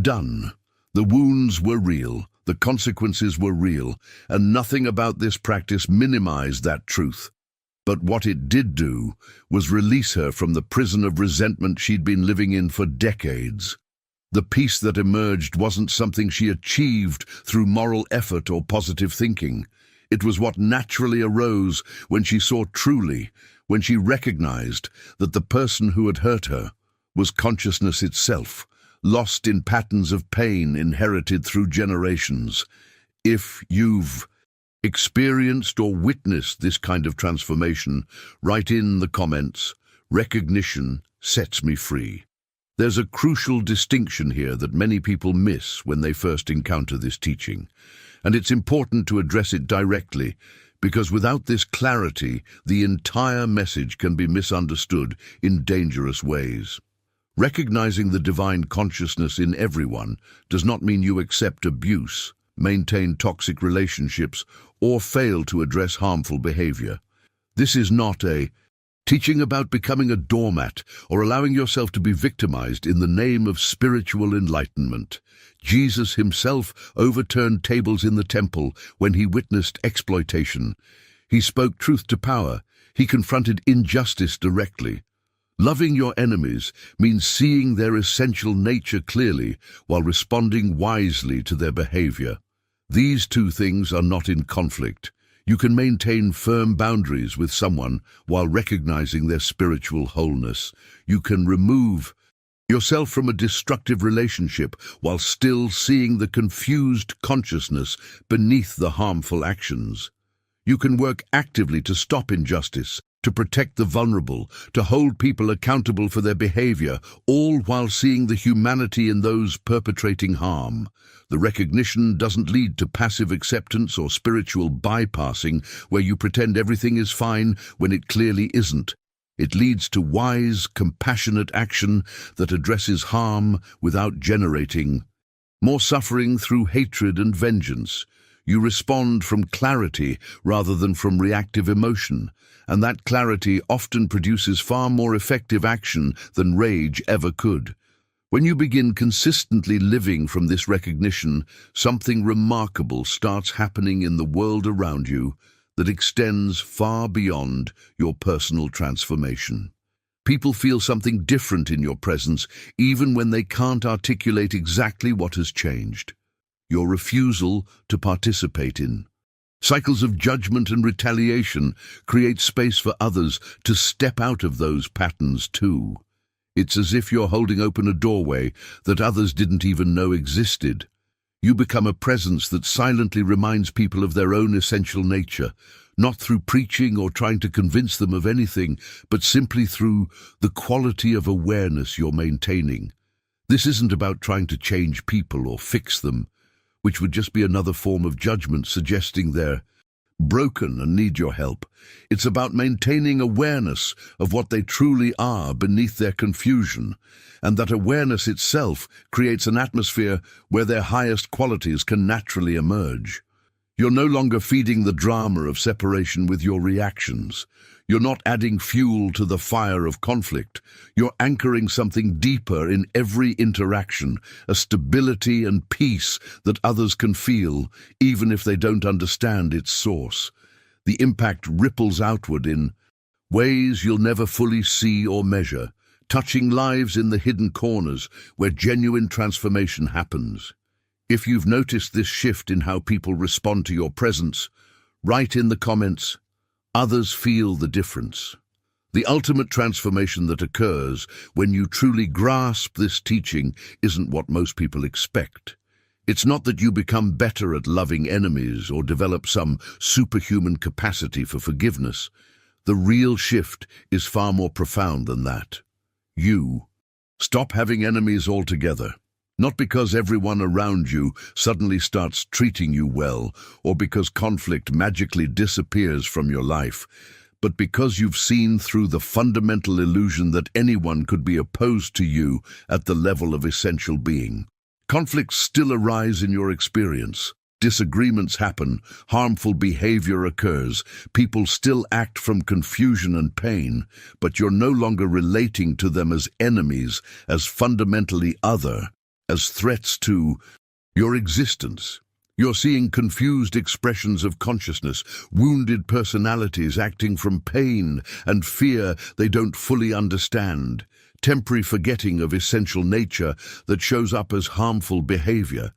done. The wounds were real, the consequences were real, and nothing about this practice minimized that truth. But what it did do was release her from the prison of resentment she'd been living in for decades. The peace that emerged wasn't something she achieved through moral effort or positive thinking. It was what naturally arose when she saw truly, when she recognized that the person who had hurt her was consciousness itself, lost in patterns of pain inherited through generations. If you've experienced or witnessed this kind of transformation, write in the comments, "Recognition sets me free." There's a crucial distinction here that many people miss when they first encounter this teaching, and it's important to address it directly, because without this clarity, the entire message can be misunderstood in dangerous ways. Recognizing the divine consciousness in everyone does not mean you accept abuse, maintain toxic relationships, or fail to address harmful behavior. This is not a teaching about becoming a doormat or allowing yourself to be victimized in the name of spiritual enlightenment. Jesus himself overturned tables in the temple when he witnessed exploitation. He spoke truth to power. He confronted injustice directly. Loving your enemies means seeing their essential nature clearly while responding wisely to their behavior. These two things are not in conflict. You can maintain firm boundaries with someone while recognizing their spiritual wholeness. You can remove yourself from a destructive relationship while still seeing the confused consciousness beneath the harmful actions. You can work actively to stop injustice to protect the vulnerable, to hold people accountable for their behavior, all while seeing the humanity in those perpetrating harm. The recognition doesn't lead to passive acceptance or spiritual bypassing, where you pretend everything is fine when it clearly isn't. It leads to wise, compassionate action that addresses harm without generating more suffering through hatred and vengeance. You respond from clarity rather than from reactive emotion, and that clarity often produces far more effective action than rage ever could. When you begin consistently living from this recognition, something remarkable starts happening in the world around you that extends far beyond your personal transformation. People feel something different in your presence, even when they can't articulate exactly what has changed. Your refusal to participate in cycles of judgment and retaliation create space for others to step out of those patterns too. It's as if you're holding open a doorway that others didn't even know existed. You become a presence that silently reminds people of their own essential nature, not through preaching or trying to convince them of anything, but simply through the quality of awareness you're maintaining. This isn't about trying to change people or fix them, which would just be another form of judgment suggesting they're broken and need your help. It's about maintaining awareness of what they truly are beneath their confusion, and that awareness itself creates an atmosphere where their highest qualities can naturally emerge. You're no longer feeding the drama of separation with your reactions. You're not adding fuel to the fire of conflict. You're anchoring something deeper in every interaction, a stability and peace that others can feel, even if they don't understand its source. The impact ripples outward in ways you'll never fully see or measure, touching lives in the hidden corners where genuine transformation happens. If you've noticed this shift in how people respond to your presence, write in the comments, "Others feel the difference." The ultimate transformation that occurs when you truly grasp this teaching isn't what most people expect. It's not that you become better at loving enemies or develop some superhuman capacity for forgiveness. The real shift is far more profound than that. You stop having enemies altogether. Not because everyone around you suddenly starts treating you well, or because conflict magically disappears from your life, but because you've seen through the fundamental illusion that anyone could be opposed to you at the level of essential being. Conflicts still arise in your experience. Disagreements happen, harmful behavior occurs, people still act from confusion and pain, but you're no longer relating to them as enemies, as fundamentally other, as threats to your existence. You're seeing confused expressions of consciousness, wounded personalities acting from pain and fear they don't fully understand, temporary forgetting of essential nature that shows up as harmful behavior.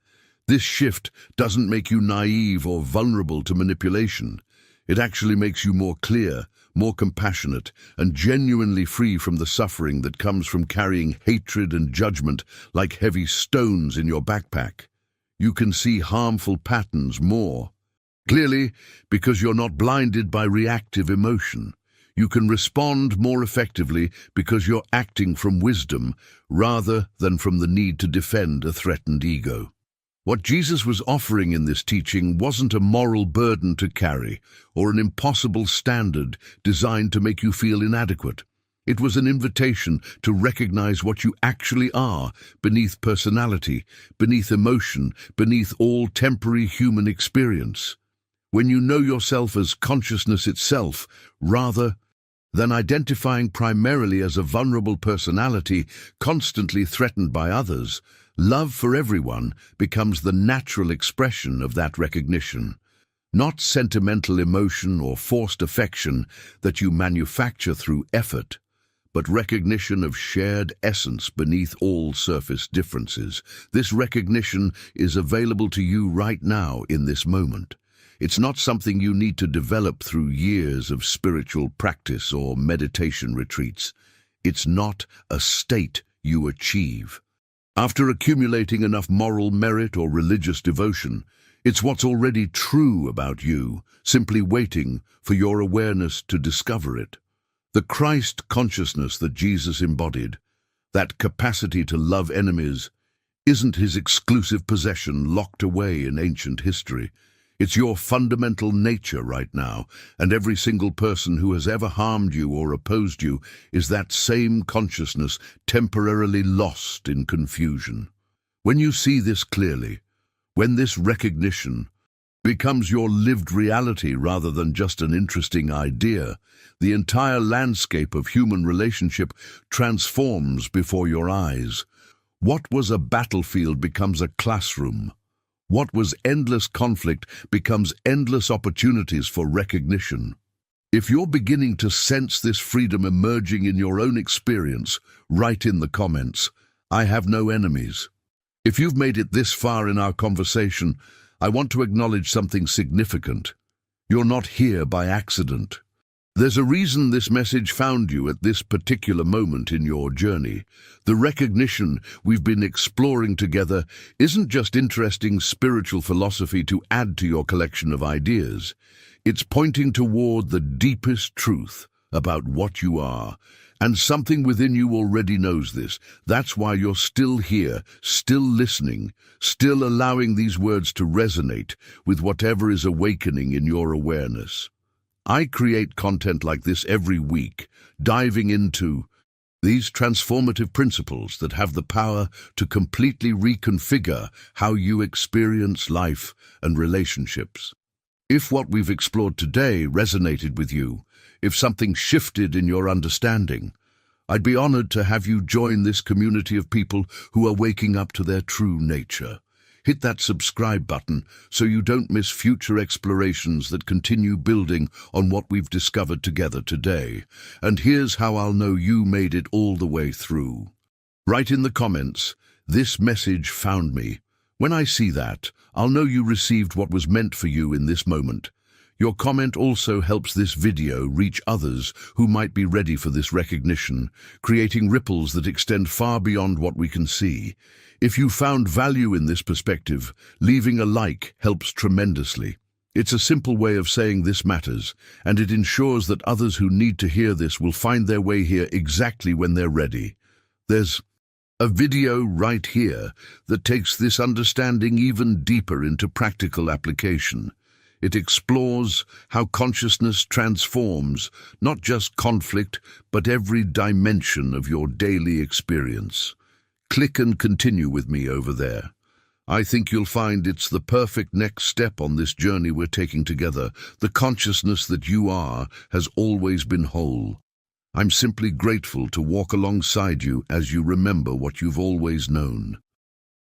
This shift doesn't make you naive or vulnerable to manipulation. It actually makes you more clear, more compassionate, and genuinely free from the suffering that comes from carrying hatred and judgment like heavy stones in your backpack. You can see harmful patterns more clearly because you're not blinded by reactive emotion. You can respond more effectively because you're acting from wisdom rather than from the need to defend a threatened ego. What Jesus was offering in this teaching wasn't a moral burden to carry or an impossible standard designed to make you feel inadequate. It was an invitation to recognize what you actually are beneath personality, beneath emotion, beneath all temporary human experience. When you know yourself as consciousness itself, rather than identifying primarily as a vulnerable personality constantly threatened by others, love for everyone becomes the natural expression of that recognition. Not sentimental emotion or forced affection that you manufacture through effort, but recognition of shared essence beneath all surface differences. This recognition is available to you right now in this moment. It's not something you need to develop through years of spiritual practice or meditation retreats. It's not a state you achieve after accumulating enough moral merit or religious devotion. It's what's already true about you, simply waiting for your awareness to discover it. The Christ consciousness that Jesus embodied, that capacity to love enemies, isn't his exclusive possession locked away in ancient history. It's your fundamental nature right now, and every single person who has ever harmed you or opposed you is that same consciousness temporarily lost in confusion. When you see this clearly, when this recognition becomes your lived reality rather than just an interesting idea, the entire landscape of human relationship transforms before your eyes. What was a battlefield becomes a classroom. What was endless conflict becomes endless opportunities for recognition. If you're beginning to sense this freedom emerging in your own experience, write in the comments, "I have no enemies." If you've made it this far in our conversation, I want to acknowledge something significant. You're not here by accident. There's a reason this message found you at this particular moment in your journey. The recognition we've been exploring together isn't just interesting spiritual philosophy to add to your collection of ideas. It's pointing toward the deepest truth about what you are. And something within you already knows this. That's why you're still here, still listening, still allowing these words to resonate with whatever is awakening in your awareness. I create content like this every week, diving into these transformative principles that have the power to completely reconfigure how you experience life and relationships. If what we've explored today resonated with you, if something shifted in your understanding, I'd be honored to have you join this community of people who are waking up to their true nature. Hit that subscribe button so you don't miss future explorations that continue building on what we've discovered together today. And here's how I'll know you made it all the way through. Write in the comments, "This message found me." When I see that, I'll know you received what was meant for you in this moment. Your comment also helps this video reach others who might be ready for this recognition, creating ripples that extend far beyond what we can see. If you found value in this perspective, leaving a like helps tremendously. It's a simple way of saying this matters, and it ensures that others who need to hear this will find their way here exactly when they're ready. There's a video right here that takes this understanding even deeper into practical application. It explores how consciousness transforms not just conflict, but every dimension of your daily experience. Click and continue with me over there. I think you'll find it's the perfect next step on this journey we're taking together. The consciousness that you are has always been whole. I'm simply grateful to walk alongside you as you remember what you've always known.